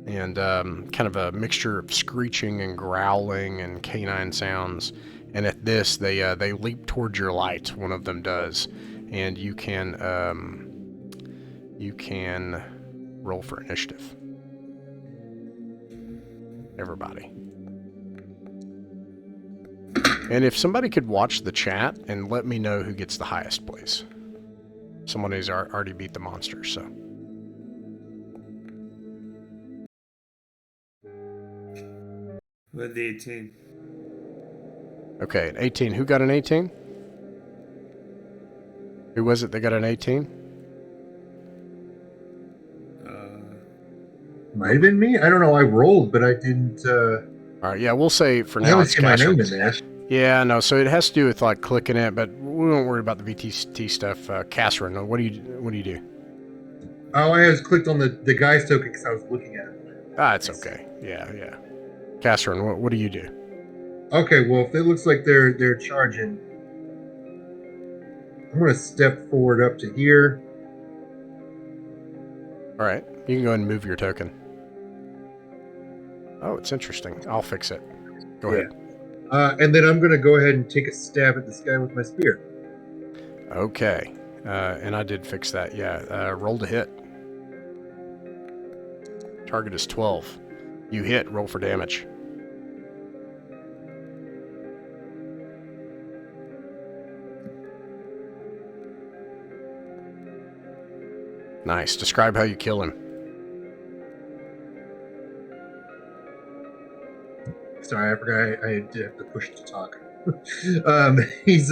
And kind of a mixture of screeching and growling and canine sounds. And at this, they leap towards your light. One of them does, and you can roll for initiative. Everybody. And if somebody could watch the chat and let me know who gets the highest place. Someone who's already beat the monster, so. With the 18. Okay, an 18. Who got an 18? Who was it that got an 18? Might have been me. I don't know. I rolled, but I didn't. All right, yeah, we'll say for I now only it's see my Castro. name in there. Yeah, no, so it has to do with like clicking it, but we won't worry about the VTT stuff. Casserin, what do you do? Oh, I just clicked on the guy's token because I was looking at it. It's okay. Yeah. Casserin, what do you do? Okay, well, if it looks like they're charging, I'm going to step forward up to here. All right, you can go ahead and move your token. Oh, it's interesting. I'll fix it. Go ahead. And then I'm going to go ahead and take a stab at this guy with my spear. Okay. And I did fix that, yeah. Roll to hit. Target is 12. You hit, roll for damage. Nice. Describe how you kill him. Sorry, I forgot I did have to push to talk. He's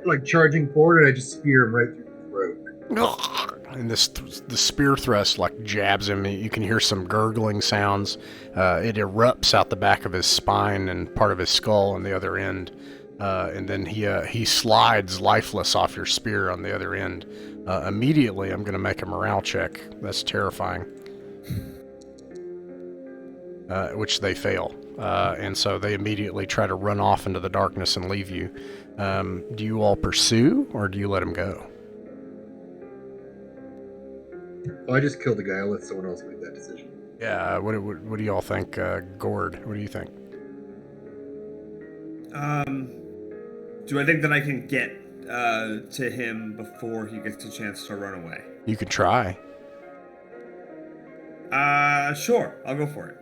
like charging forward, and I just spear him right through the throat. And the spear thrust like jabs him. You can hear some gurgling sounds. It erupts out the back of his spine and part of his skull on the other end. And then he slides lifeless off your spear on the other end. Immediately, I'm going to make a morale check. That's terrifying. Which they fail. And so they immediately try to run off into the darkness and leave you. Do you all pursue, or do you let him go? Well, I just killed the guy. I'll let someone else make that decision. Yeah, what do y'all think? Gord, what do you think? Do I think that I can get to him before he gets a chance to run away? You could try. Sure. I'll go for it.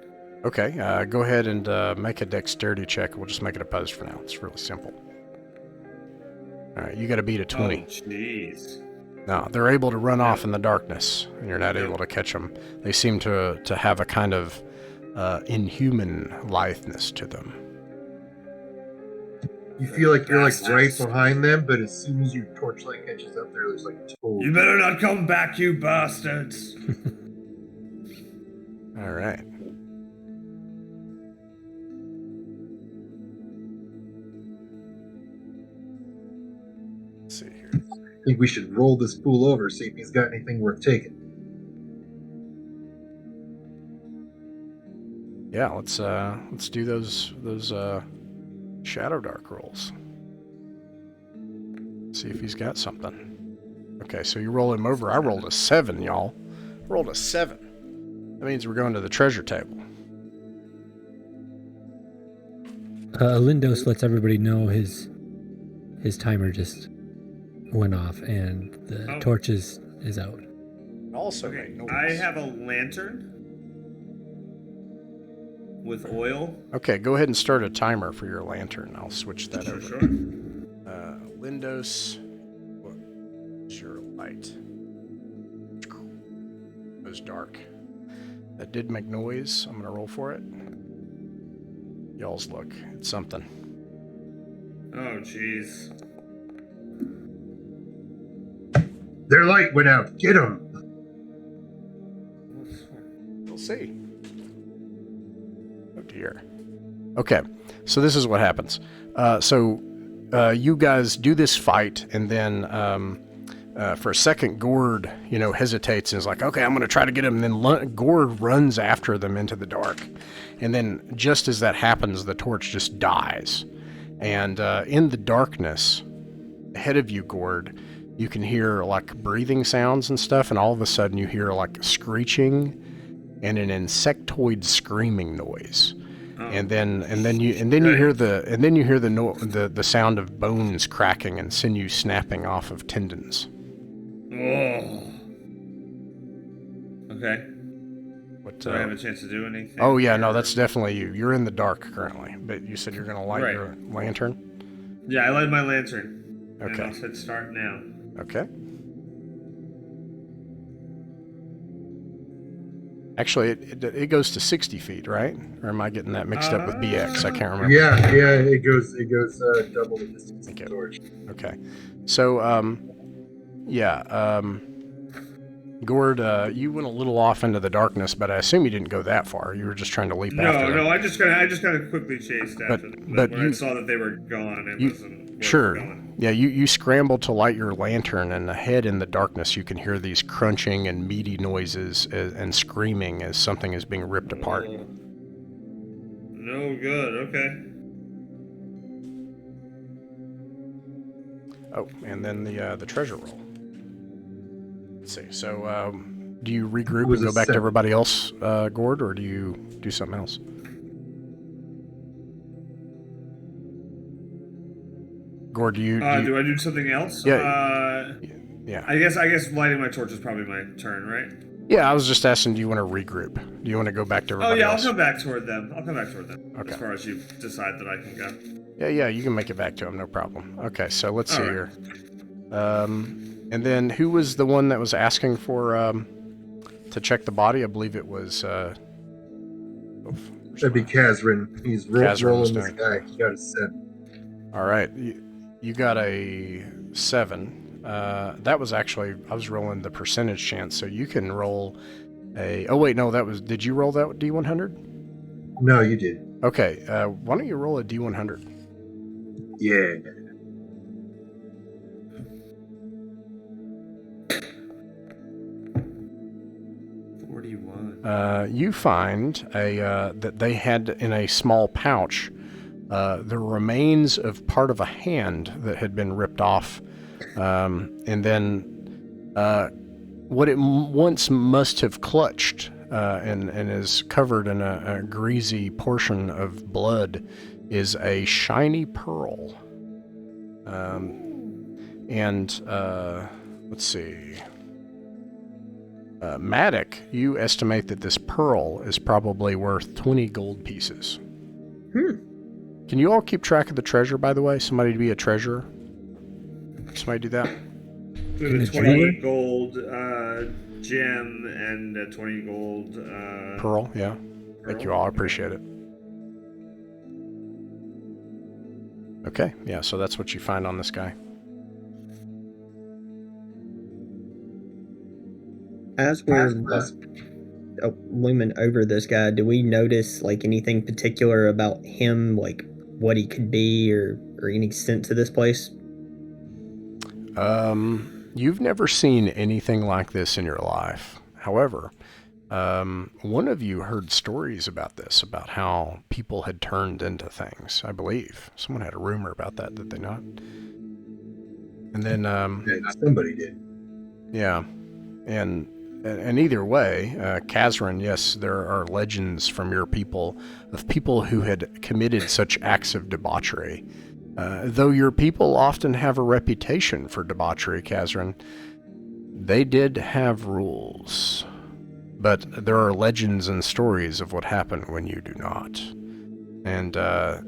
Okay, go ahead and make a dexterity check. We'll just make it opposed for now. It's really simple. All right, you got to beat a 20. Oh, jeez. No, they're able to run off in the darkness, and you're not able to catch them. They seem to have a kind of inhuman litheness to them. You feel like you're like right Bastards. behind them, but as soon as your torchlight catches up there, there's like total. You better not come back, you bastards. All right. Let's see here. I think we should roll this fool over, see if he's got anything worth taking. Yeah, let's do those Shadowdark rolls. See if he's got something. Okay, so you roll him over. I rolled a 7, y'all. Rolled a 7. That means we're going to the treasure table. Lindos lets everybody know his timer just went off and the torch is out. Also, Okay, make noise. I have a lantern with oil. Okay, go ahead and start a timer for your lantern. I'll switch that over. Sure. Lindos, what is your light? It was dark. That did make noise. I'm gonna roll for it. Y'all's look. It's something. Oh, jeez. Their light went out. Get them. We'll see. Oh dear. Okay, so this is what happens. You guys do this fight, and then for a second, Gord, hesitates and is like, "Okay, I'm going to try to get him." And then Gord runs after them into the dark, and then just as that happens, the torch just dies, and in the darkness ahead of you, Gord, you can hear like breathing sounds and stuff, and all of a sudden you hear like screeching and an insectoid screaming noise. And then you hear the sound of bones cracking and sinew snapping off of tendons. Oh. Okay. What? Do I have a chance to do anything? Oh yeah, no, that's definitely you. You're in the dark currently, but you said you're gonna light Right. your lantern. Yeah, I light my lantern. Okay. And I'll hit start now. Okay. Actually, it goes to 60 feet, right? Or am I getting that mixed up with BX? I can't remember. Yeah, it goes double the distance of the torch. Okay. So, Gord, you went a little off into the darkness, but I assume you didn't go that far. You were just trying to leap after them. No, I just kind of quickly chased after them. but when I saw that they were gone, it wasn't worth Sure. going. Yeah, you scrambled to light your lantern, and ahead in the darkness you can hear these crunching and meaty noises and screaming as something is being ripped apart. No good, okay. Oh, and then the treasure roll. Let's see. So, do you regroup was and go a back to 7. everybody else, Gord, or do you do something else? Gord, do you? Do I do something else? Yeah. Yeah. I guess lighting my torch is probably my turn, right? Yeah, I was just asking, do you want to regroup? Do you want to go back to everybody else? I'll come back toward them. Okay. As far as you decide that I can go. Yeah, you can make it back to him, no problem. Okay, so let's see All right. here. And then who was the one that was asking for to check the body? I believe it was. That'd be Kazrin. He's Kazrin was rolling this doing guy. He got a 7. All right, you got a 7. That was actually, I was rolling the percentage chance, so you can roll a. Oh wait, no, did you roll that D100? No, you did. Okay, why don't you roll a D100? Yeah. You find that they had in a small pouch the remains of part of a hand that had been ripped off, and then what it once must have clutched and is covered in a greasy portion of blood is a shiny pearl. Let's see. 𝕬𝖃𝖊𝖗, you estimate that this pearl is probably worth 20 gold pieces. Can you all keep track of the treasure, by the way? Somebody be a treasurer? Somebody do that? We have a 20 gold gem and a 20 gold Pearl, yeah. Thank you all. I appreciate it. Okay, yeah, so that's what you find on this guy. As we're looming over this guy, do we notice like anything particular about him, like what he could be, or any sense of this place? You've never seen anything like this in your life. However, one of you heard stories about this, about how people had turned into things, I believe. Someone had a rumor about that, did they not? And then, somebody did. Yeah. And either way, 𝖃𝖍𝖄𝑟𝑖n, yes, there are legends from your people of people who had committed such acts of debauchery. Though your people often have a reputation for debauchery, 𝖃𝖍𝖄𝑟𝑖n, they did have rules. But there are legends and stories of what happened when you do not. And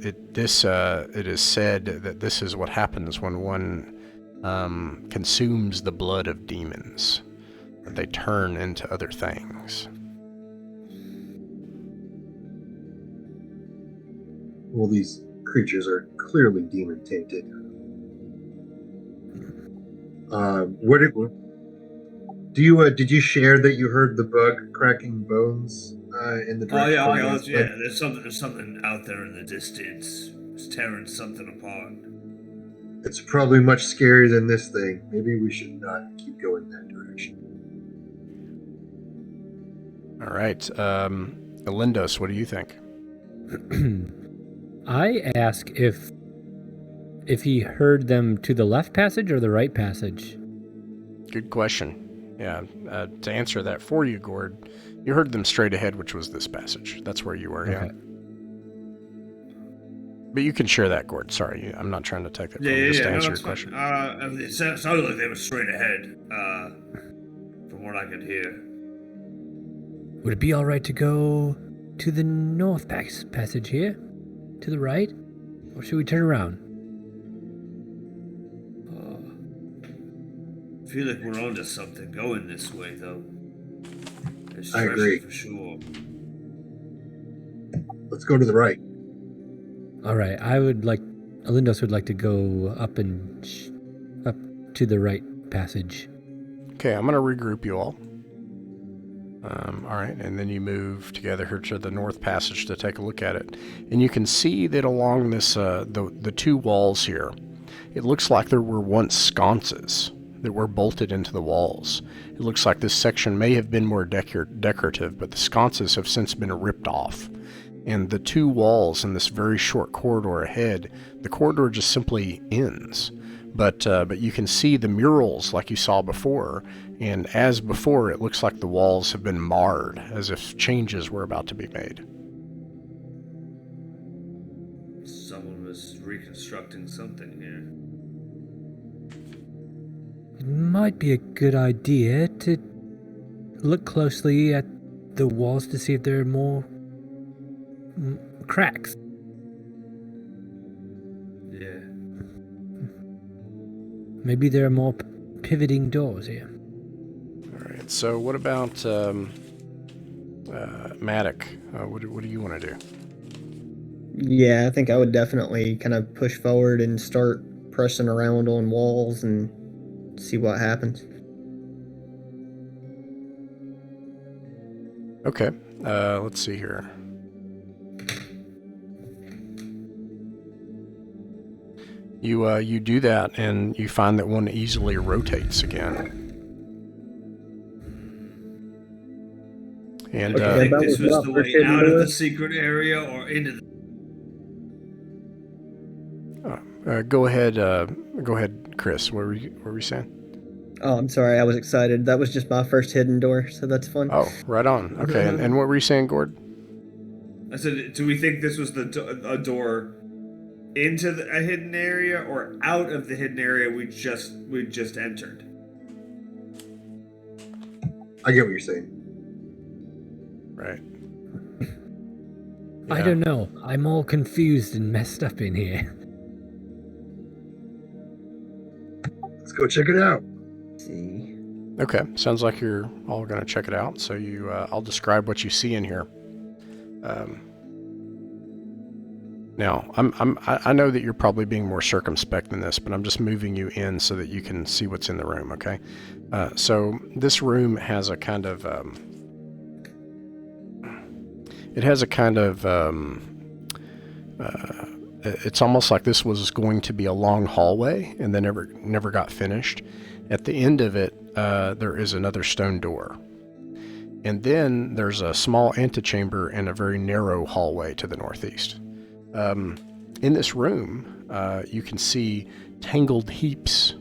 it is said that this is what happens when one consumes the blood of demons. That they turn into other things. Well, these creatures are clearly demon tainted. Did you share that you heard the bug cracking bones in the direction? Oh yeah, okay. Yeah, there's something out there in the distance. It's tearing something apart. It's probably much scarier than this thing. Maybe we should not keep going that direction. All right, 𝕬𝖃𝖊𝖗, what do you think? I ask if he heard them to the left passage or the right passage. Good question. Yeah, to answer that for you, Gord, you heard them straight ahead, which was this passage. That's where you were, Okay. yeah. But you can share that, Gord. Sorry, I'm not trying to take that from you. Just to answer your question. It sounded like they were straight ahead, from what I could hear. Would it be all right to go to the north passage here? To the right? Or should we turn around? I feel like we're onto something going this way, though. There's I treasure agree. for sure. Let's go to the right. All right, 𝕬𝖃𝖊𝖗 would like to go up up to the right passage. Okay, I'm going to regroup you all. All right, and then you move together here to the north passage to take a look at it. And you can see that along this, the two walls here, it looks like there were once sconces that were bolted into the walls. It looks like this section may have been more decorative, but the sconces have since been ripped off. And the two walls in this very short corridor ahead, the corridor just simply ends. But you can see the murals like you saw before, and as before, it looks like the walls have been marred, as if changes were about to be made. Someone was reconstructing something here. It might be a good idea to look closely at the walls to see if there are more cracks. Yeah. Maybe there are more pivoting doors here. All right, so what about 𝕬𝖃𝖊𝖗? What do you want to do? Yeah, I think I would definitely kind of push forward and start pressing around on walls and see what happens. Okay, let's see here. You do that, and you find that one easily rotates again. And I think this was the way out of the secret area or into the... go ahead, Chris. What were you saying? Oh, I'm sorry. I was excited. That was just my first hidden door, so that's fun. Oh, right on. Okay, and what were you saying, Gord? I said, do we think this was a door into a hidden area or out of the hidden area we just entered? I get what you're saying. Right. I don't know. I'm all confused and messed up in here. Let's go check it out. Let's see. Okay, sounds like you're all going to check it out. So I'll describe what you see in here. Now, I know that you're probably being more circumspect than this, but I'm just moving you in so that you can see what's in the room. Okay, so this room has a kind of it's almost like this was going to be a long hallway and then never got finished. At the end of it, there is another stone door. And then there's a small antechamber and a very narrow hallway to the northeast. In this room, you can see tangled heaps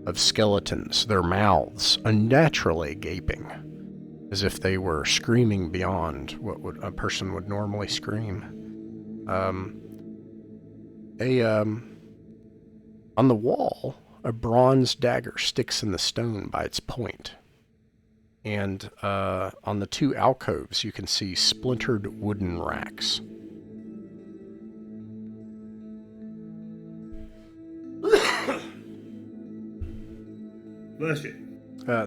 of skeletons, their mouths unnaturally gaping, as if they were screaming beyond what a person would normally scream. On the wall, a bronze dagger sticks in the stone by its point. And on the two alcoves, you can see splintered wooden racks. Bless you.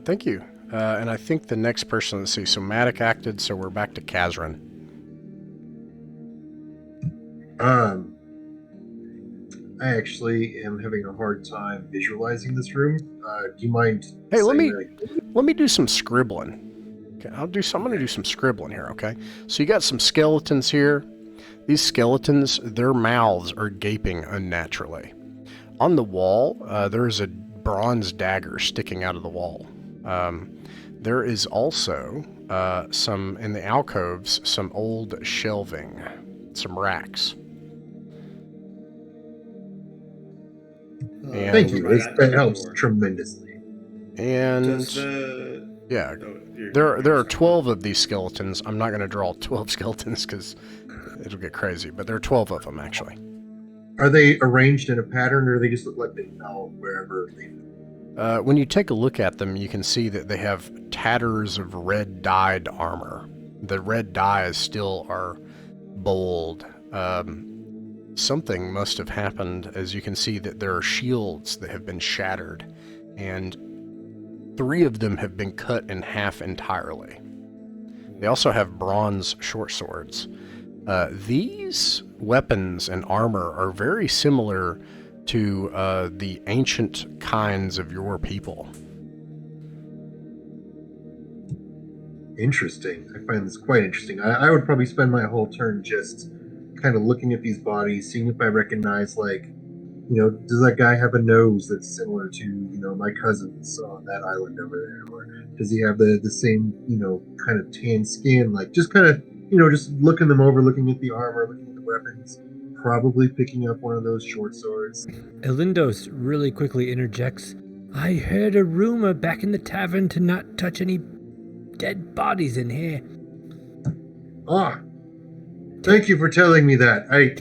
Thank you. And I think the next person, let's see, so Matic acted, so we're back to Kazran. I actually am having a hard time visualizing this room. Do you mind? Hey, let saying me do some scribbling. Okay, I'm going to do some scribbling here. Okay, so you got some skeletons here. These skeletons, their mouths are gaping unnaturally. On the wall, there is a bronze dagger sticking out of the wall. There is also some in the alcoves, some old shelving, some racks. And, Thank you. That helps tremendously. And yeah, there are 12 of these skeletons. I'm not going to draw 12 skeletons because it'll get crazy, but there are 12 of them actually. Are they arranged in a pattern, or do they just look like they fell wherever they? When you take a look at them, you can see that they have tatters of red dyed armor. The red dyes still are bold. Something must have happened, as you can see that there are shields that have been shattered, and 3 of them have been cut in half entirely. They also have bronze short swords. These weapons and armor are very similar to the ancient kinds of your people. Interesting. I find this quite interesting. I would probably spend my whole turn just kind of looking at these bodies, seeing if I recognize, like, does that guy have a nose that's similar to, my cousins on that island over there? Or does he have the same, kind of tan skin? Like, just kind of, just looking them over, looking at the armor, looking at the weapons, probably picking up one of those short swords. Elindos really quickly interjects, I heard a rumor back in the tavern to not touch any dead bodies in here. Ah, thank you for telling me that. I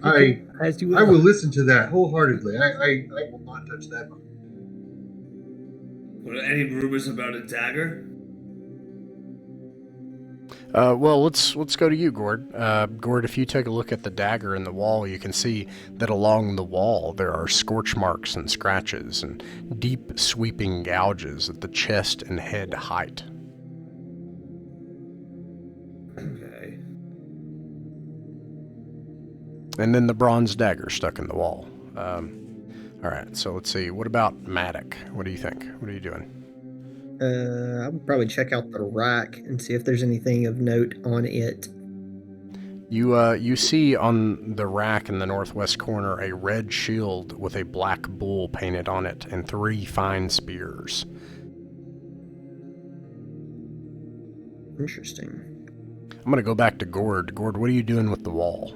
will listen to that wholeheartedly. I will not touch that body. What, any rumors about a dagger? Well, let's go to you, Gord. Gord, if you take a look at the dagger in the wall, you can see that along the wall there are scorch marks and scratches and deep sweeping gouges at the chest and head height. Okay. And then the bronze dagger stuck in the wall. All right, so let's see. What about Matic? What do you think? What are you doing? I would probably check out the rack and see if there's anything of note on it. You see on the rack in the northwest corner a red shield with a black bull painted on it and 3 fine spears. Interesting. I'm going to go back to Gord. Gord, what are you doing with the wall?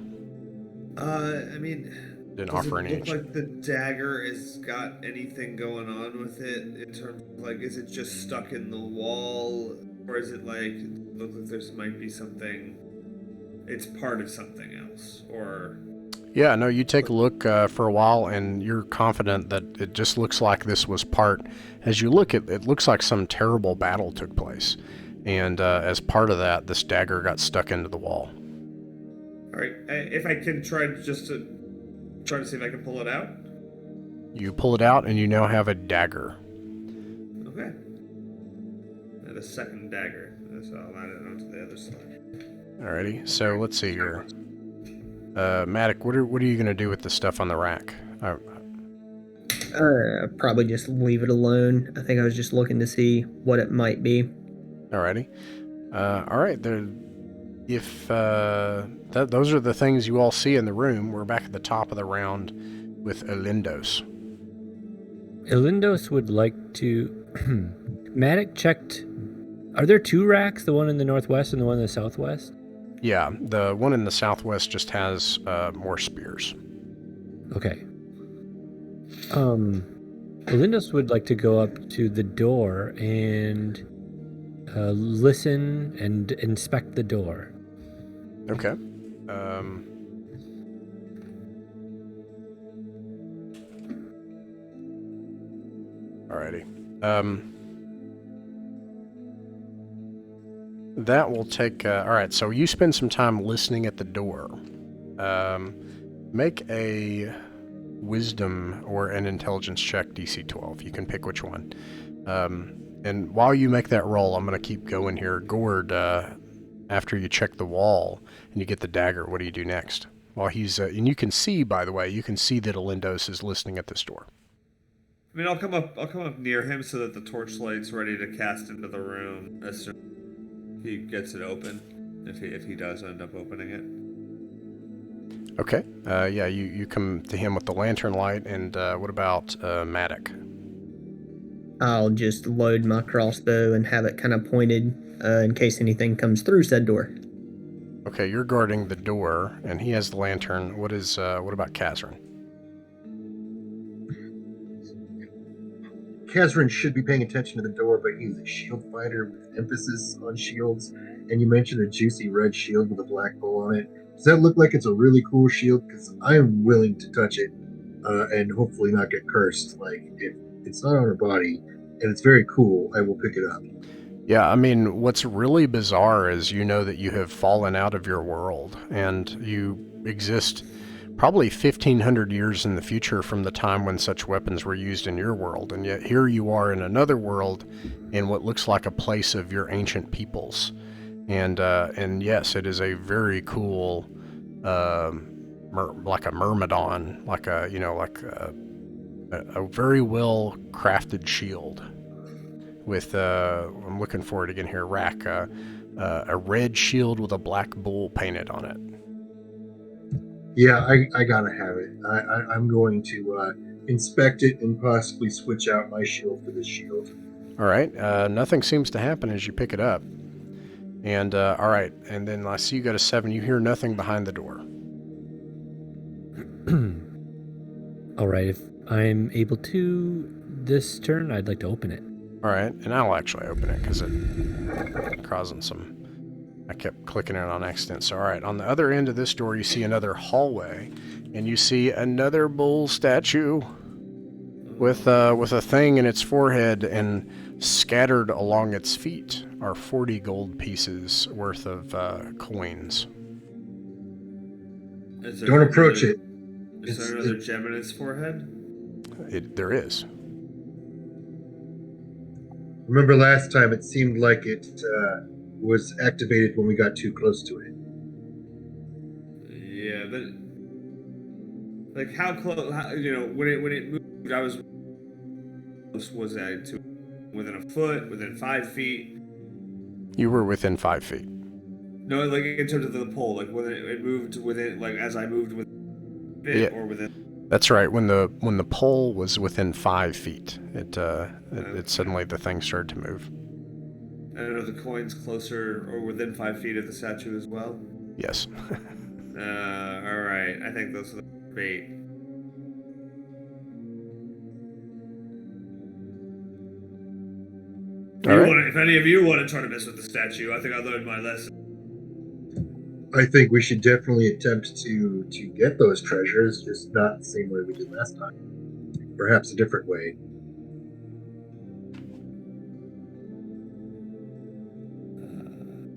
I mean, Didn't Does offer it any. look like the dagger has got anything going on with it in terms of, like, is it just stuck in the wall, or is it like look like there might be something? It's part of something else, or Yeah, no, you take a look for a while, and you're confident that it just looks like this was part. As you look, it looks like some terrible battle took place, and as part of that, this dagger got stuck into the wall. all right. If I can try to see if I can pull it out. You pull it out, and you now have a dagger. Okay. And a second dagger. So I'll add it onto the other side. Alrighty, so let's see here. 𝕬𝖃𝖊𝖗, what are you gonna do with the stuff on the rack? Probably just leave it alone. I think I was just looking to see what it might be. Alrighty. Alright, those are the things you all see in the room. We're back at the top of the round with 𝕬𝖃𝖋𝖍𝖈𝖗. 𝕬𝖃𝖋𝖍𝖈𝖗 would like to... 𝕬𝖃𝖃 checked... Are there two racks? The one in the northwest and the one in the southwest? Yeah, the one in the southwest just has more spears. Okay. 𝕬𝖃𝖋𝖍𝖈𝖗 would like to go up to the door and listen and inspect the door. Okay. Alrighty. That will take... Alright, so you spend some time listening at the door. Make a wisdom or an intelligence check, DC 12. You can pick which one. And while you make that roll, I'm going to keep going here. Gord, after you check the wall and you get the dagger, what do you do next? While he's... and you can see, by the way, you can see that 𝕬𝖃𝖋𝖍𝖈𝖗 is listening at this door. I mean, I'll come up near him so that the torchlight's ready to cast into the room as soon as he gets it open. If he does end up opening it. Okay. Yeah, you come to him with the lantern light, and what about 𝕬𝖃𝖃𝖋𝖍𝖈𝖗? I'll just load my crossbow and have it kind of pointed in case anything comes through said door. Okay, you're guarding the door, and he has the lantern. What about Kazrin? Kazrin should be paying attention to the door, but he's a shield fighter with emphasis on shields. And you mentioned a juicy red shield with a black bow on it. Does that look like it's a really cool shield? Because I am willing to touch it and hopefully not get cursed. Like, if it's not on her body and it's very cool, I will pick it up. Yeah, I mean, what's really bizarre is you know that you have fallen out of your world, and you exist probably 1,500 years in the future from the time when such weapons were used in your world, and yet here you are in another world in what looks like a place of your ancient peoples. And yes, it is a very cool, like a myrmidon, like a very well crafted shield with I'm looking for it again here, rack, a red shield with a black bull painted on it. Yeah, I gotta have it. I'm going to inspect it and possibly switch out my shield for this shield. All right. Nothing seems to happen as you pick it up. And all right. And then I see you got a 7. You hear nothing behind the door. All right. If I'm able to this turn, I'd like to open it. All right. And I'll actually open it because it causing some... I kept clicking it on accident. So, all right, on the other end of this door, you see another hallway, and you see another bull statue with a thing in its forehead, and scattered along its feet are 40 gold pieces worth of coins. Don't approach it. Is there another gem in its forehead? There is. Remember last time it seemed like it was activated when we got too close to it. Yeah, but like how close? When it moved, I was I to within a foot, within 5 feet. You were within 5 feet. No, like in terms of the pole, like when it moved within, like as I moved with it, or within. That's right. When the pole was within 5 feet, it suddenly the thing started to move. I don't know if the coin's closer or within 5 feet of the statue as well. Yes. All right. I think those are the bait. If any of you want to try to mess with the statue, I think I learned my lesson. I think we should definitely attempt to get those treasures, just not the same way we did last time. Perhaps a different way.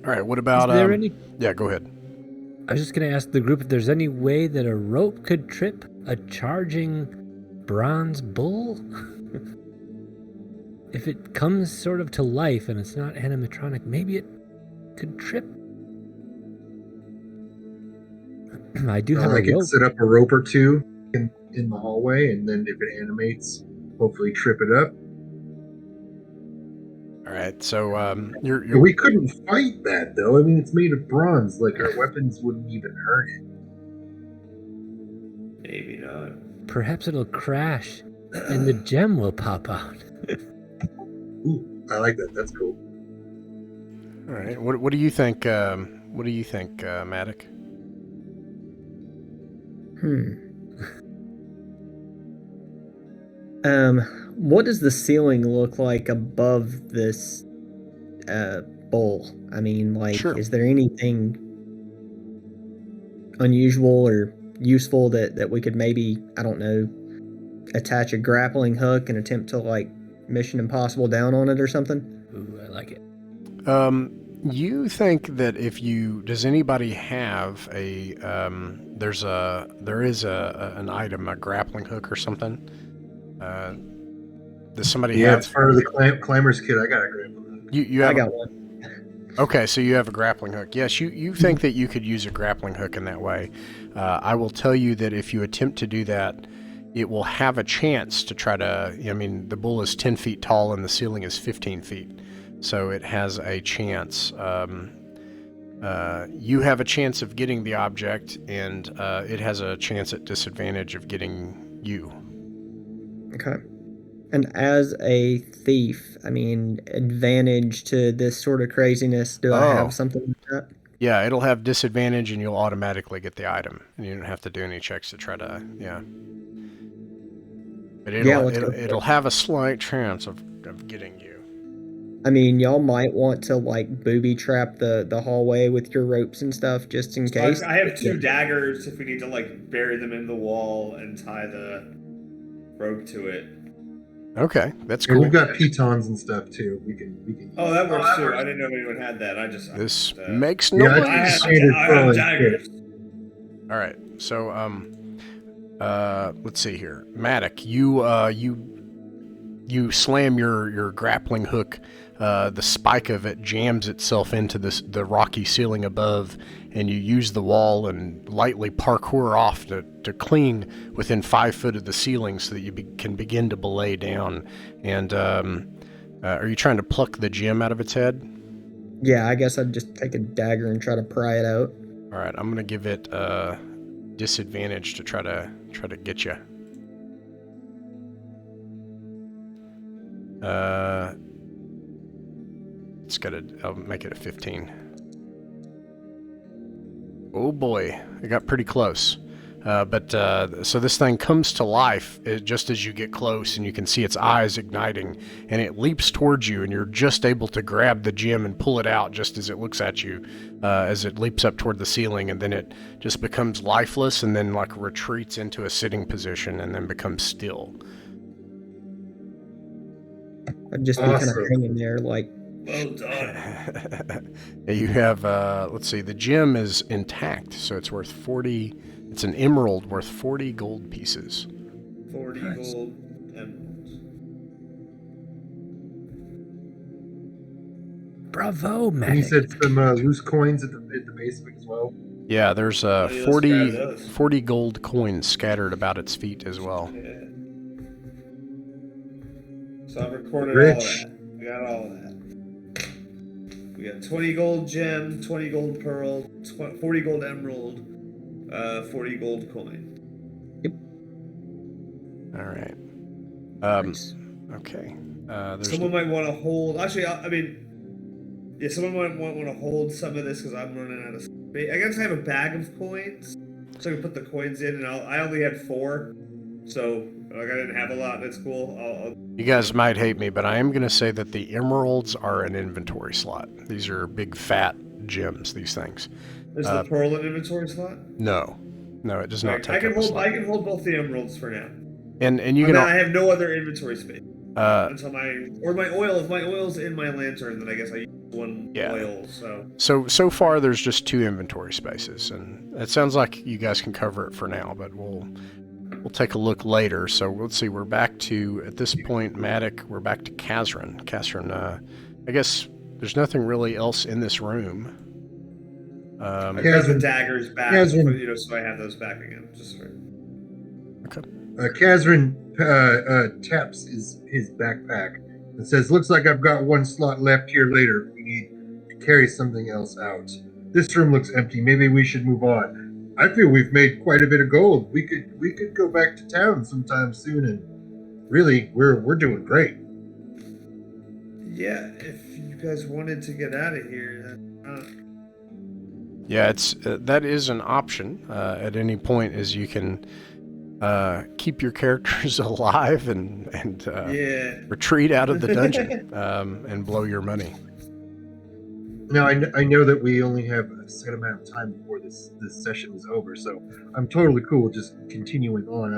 All right, what about... Is there any... Yeah, go ahead. I was just going to ask the group if there's any way that a rope could trip a charging bronze bull? If it comes sort of to life and it's not animatronic, maybe it could trip. I do have I a could rope. set up a rope or two in the hallway, and then if it animates, hopefully trip it up. All right, so you're We couldn't fight that, though. I mean, it's made of bronze. Like, our weapons wouldn't even hurt it. Maybe not. Perhaps it'll crash and the gem will pop out. Ooh, I like that. That's cool. all right. What do you think? What do you think, 𝕬𝖋𝖍𝖊𝖗? What does the ceiling look like above this bowl? I mean, like, Sure. is there anything unusual or useful that we could maybe, I don't know, attach a grappling hook and attempt to, like, Mission Impossible down on it or something? Ooh, I like it. You think that if you... Does anybody have a... there is an item, a grappling hook or something? Does somebody Yeah, have... it's part of the climber's kit. I got a grappling hook. You have I got one. Okay, so you have a grappling hook. Yes, you think that you could use a grappling hook in that way. I will tell you that if you attempt to do that, it will have a chance to try to... I mean, the bull is 10 feet tall and the ceiling is 15 feet. So it has a chance. You have a chance of getting the object, and it has a chance at disadvantage of getting you. Okay. And as a thief, I mean, advantage to this sort of craziness, do I have something like that? Yeah, it'll have disadvantage, and you'll automatically get the item. And you don't have to do any checks to try to... Yeah. But it'll have a slight chance of getting you. I mean, y'all might want to, like, booby trap the hallway with your ropes and stuff just in case. I have 2 daggers if we need to, like, bury them in the wall and tie the rope to it. Okay, that's Yeah, cool. we've got pitons and stuff too. We can. Oh, that works too. I didn't know if anyone had that. This I makes Yeah, noise. I have daggers. All right, so let's see here, 𝕬𝖋𝖍𝖊𝖗, you slam your grappling hook. The spike of it jams itself into the rocky ceiling above, and you use the wall and lightly parkour off to cling within 5 foot of the ceiling so that you can begin to belay down. And are you trying to pluck the gem out of its head? Yeah, I guess I'd just take a dagger and try to pry it out. All right, I'm gonna give it disadvantage to try to get you. I'll make it a 15. Oh boy, it got pretty close. So this thing comes to life just as you get close, and you can see its eyes igniting, and it leaps towards you, and you're just able to grab the gem and pull it out just as it looks at you, as it leaps up toward the ceiling, and then it just becomes lifeless, and then like retreats into a sitting position, and then becomes still. I'd just be kind of hanging there, like. Well done. You have, let's see, the gem is intact, so it's worth 40. It's an emerald worth 40 gold pieces. 40 gold emeralds. Bravo, man. And you said some loose coins at the base of it as well. Yeah, there's let's 40 grab those. 40 gold coins scattered about its feet as well. Yeah. So I've recorded Rich. all of that. We got all of that. We got 20 gold gem, 20 gold pearl, 40 gold emerald, 40 gold coin. Yep. All right. Nice. Okay. Someone might want to hold. Actually, someone might want to hold some of this because I'm running out of space. I guess I have a bag of coins, so I can put the coins in, and I only had 4, so Like I didn't have a lot. That's cool. You guys might hate me, but I am going to say that the emeralds are an inventory slot. These are big, fat gems, these things. Is the pearl an inventory slot? No, it does not take up a slot. I can hold both the emeralds for now. And you can. I have no other inventory space until my oil. If my oil's in my lantern, then I guess I use one oil. So far, there's just 2 inventory spaces, and it sounds like you guys can cover it for now, but we'll take a look later. So let's see. We're back to, at this point, Matic. We're back to Kazrin. Kazrin, I guess there's nothing really else in this room. I got the daggers back, so I have those back again. Just for... Okay. Kazrin taps his backpack and says, "Looks like I've got 1 slot left here later. We need to carry something else out. This room looks empty. Maybe we should move on. I feel we've made quite a bit of gold. We could go back to town sometime soon, and really, we're doing great." Yeah, if you guys wanted to get out of here, then. Yeah, it's that is an option at any point, as you can keep your characters alive and retreat out of the dungeon and blow your money. Now, I know that we only have a set amount of time before this session is over, so I'm totally cool with just continuing on.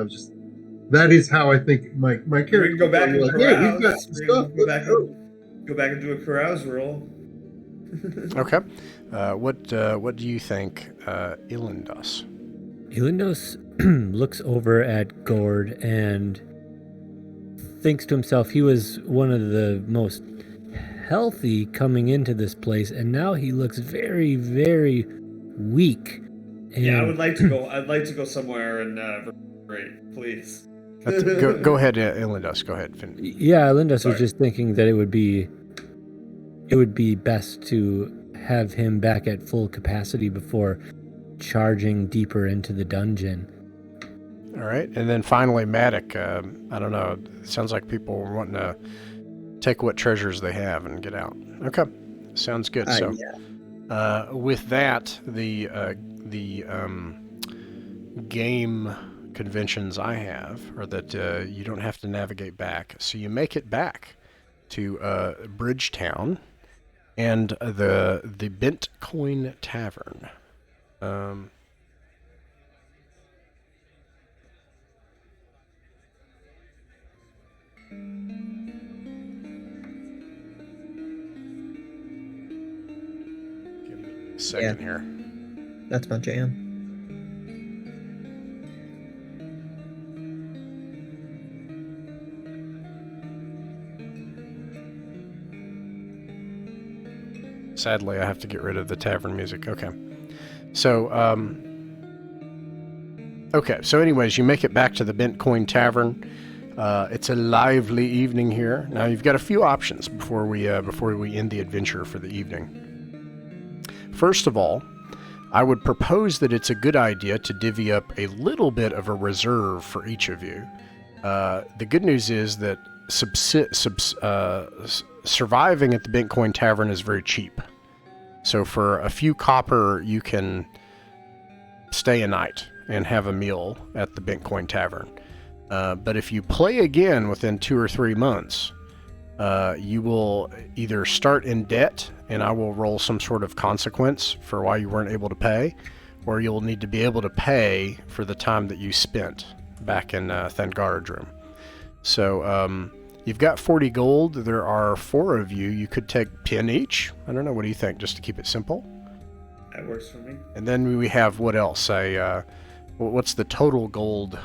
That is how I think my character. We can go back and like, carouse. We've got some stuff. Go back and do a carouse roll. Okay. What do you think, Ilindos? Ilindos looks over at Gord and thinks to himself, he was one of the most healthy coming into this place, and now he looks very, very weak. And yeah, I'd like to go somewhere and recuperate, please. Go ahead, Ilindos. Go ahead. Yeah, Ilindos was just thinking that it would be best to have him back at full capacity before charging deeper into the dungeon. All right, and then finally, Matic. I don't know. It sounds like people are wanting to take what treasures they have and get out. Okay, sounds good. With that, the game conventions I have are that you don't have to navigate back, so you make it back to Bridgetown and the Bent Coin Tavern. Give me a second here. That's my jam. Sadly, I have to get rid of the tavern music. Okay. So, anyways, you make it back to the Bent Coin Tavern. It's a lively evening here. Now, you've got a few options before we end the adventure for the evening. First of all, I would propose that it's a good idea to divvy up a little bit of a reserve for each of you. The good news is that surviving at the Bent Coin Tavern is very cheap. So for a few copper, you can stay a night and have a meal at the Bent Coin Tavern. But if you play again within 2 or 3 months, you will either start in debt, and I will roll some sort of consequence for why you weren't able to pay, or you'll need to be able to pay for the time that you spent back in Fardruin. So you've got 40 gold. There are 4 of you. You could take 10 each. I don't know. What do you think? Just to keep it simple? That works for me. And then we have, what else? What's the total gold?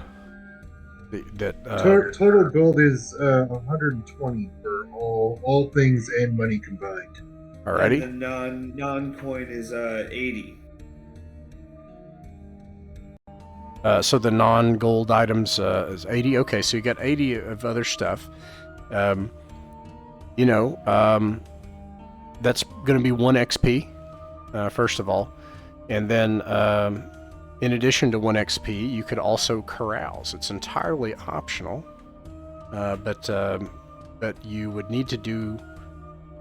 Total gold is 120 for all things and money combined. Alrighty. And the non-coin is 80. So the non-gold items is 80. Okay, so you got 80 of other stuff. That's going to be 1 XP, first of all. And then, in addition to 1 XP, you could also carouse. It's entirely optional, but you would need to do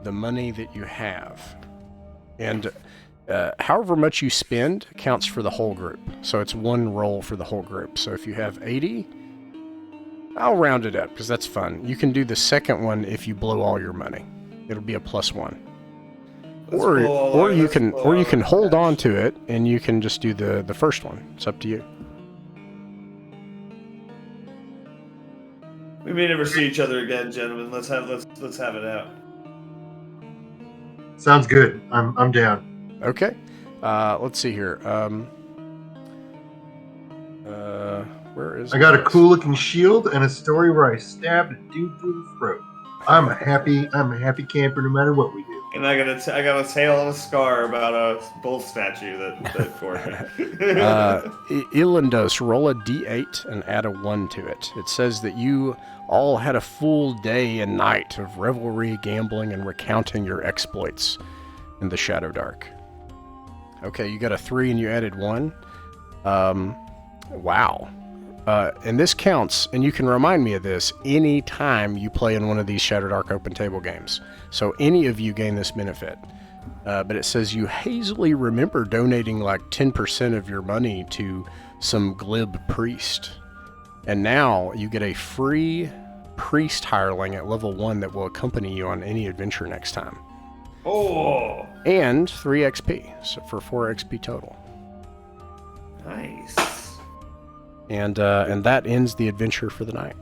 the money that you have. And however much you spend counts for the whole group. So it's 1 roll for the whole group. So if you have 80, I'll round it up because that's fun. You can do the second one if you blow all your money. It'll be a +1. Or you can hold on to it and you can just do the first one. It's up to you. We may never see each other again, gentlemen. Let's have it out. Sounds good. I'm down. Okay. Let's see here. Where is I got a this? cool looking shield and a story where I stabbed a dude through the throat. I'm a happy camper no matter what we do. And I got a tale and a scar about a bull statue that for me. 𝕬𝖚𝖋𝖍𝖈𝖗, roll a d8 and add a 1 to it. It says that you all had a full day and night of revelry, gambling, and recounting your exploits in the Shadowdark. Okay, you got a 3 and you added 1. Wow. And this counts, and you can remind me of this any time you play in one of these Shadowdark open table games. So any of you gain this benefit. But it says you hazily remember donating like 10% of your money to some glib priest. And now you get a free priest hireling at level 1 that will accompany you on any adventure next time. Oh! And 3 XP, so for 4 XP total. Nice. And that ends the adventure for the night.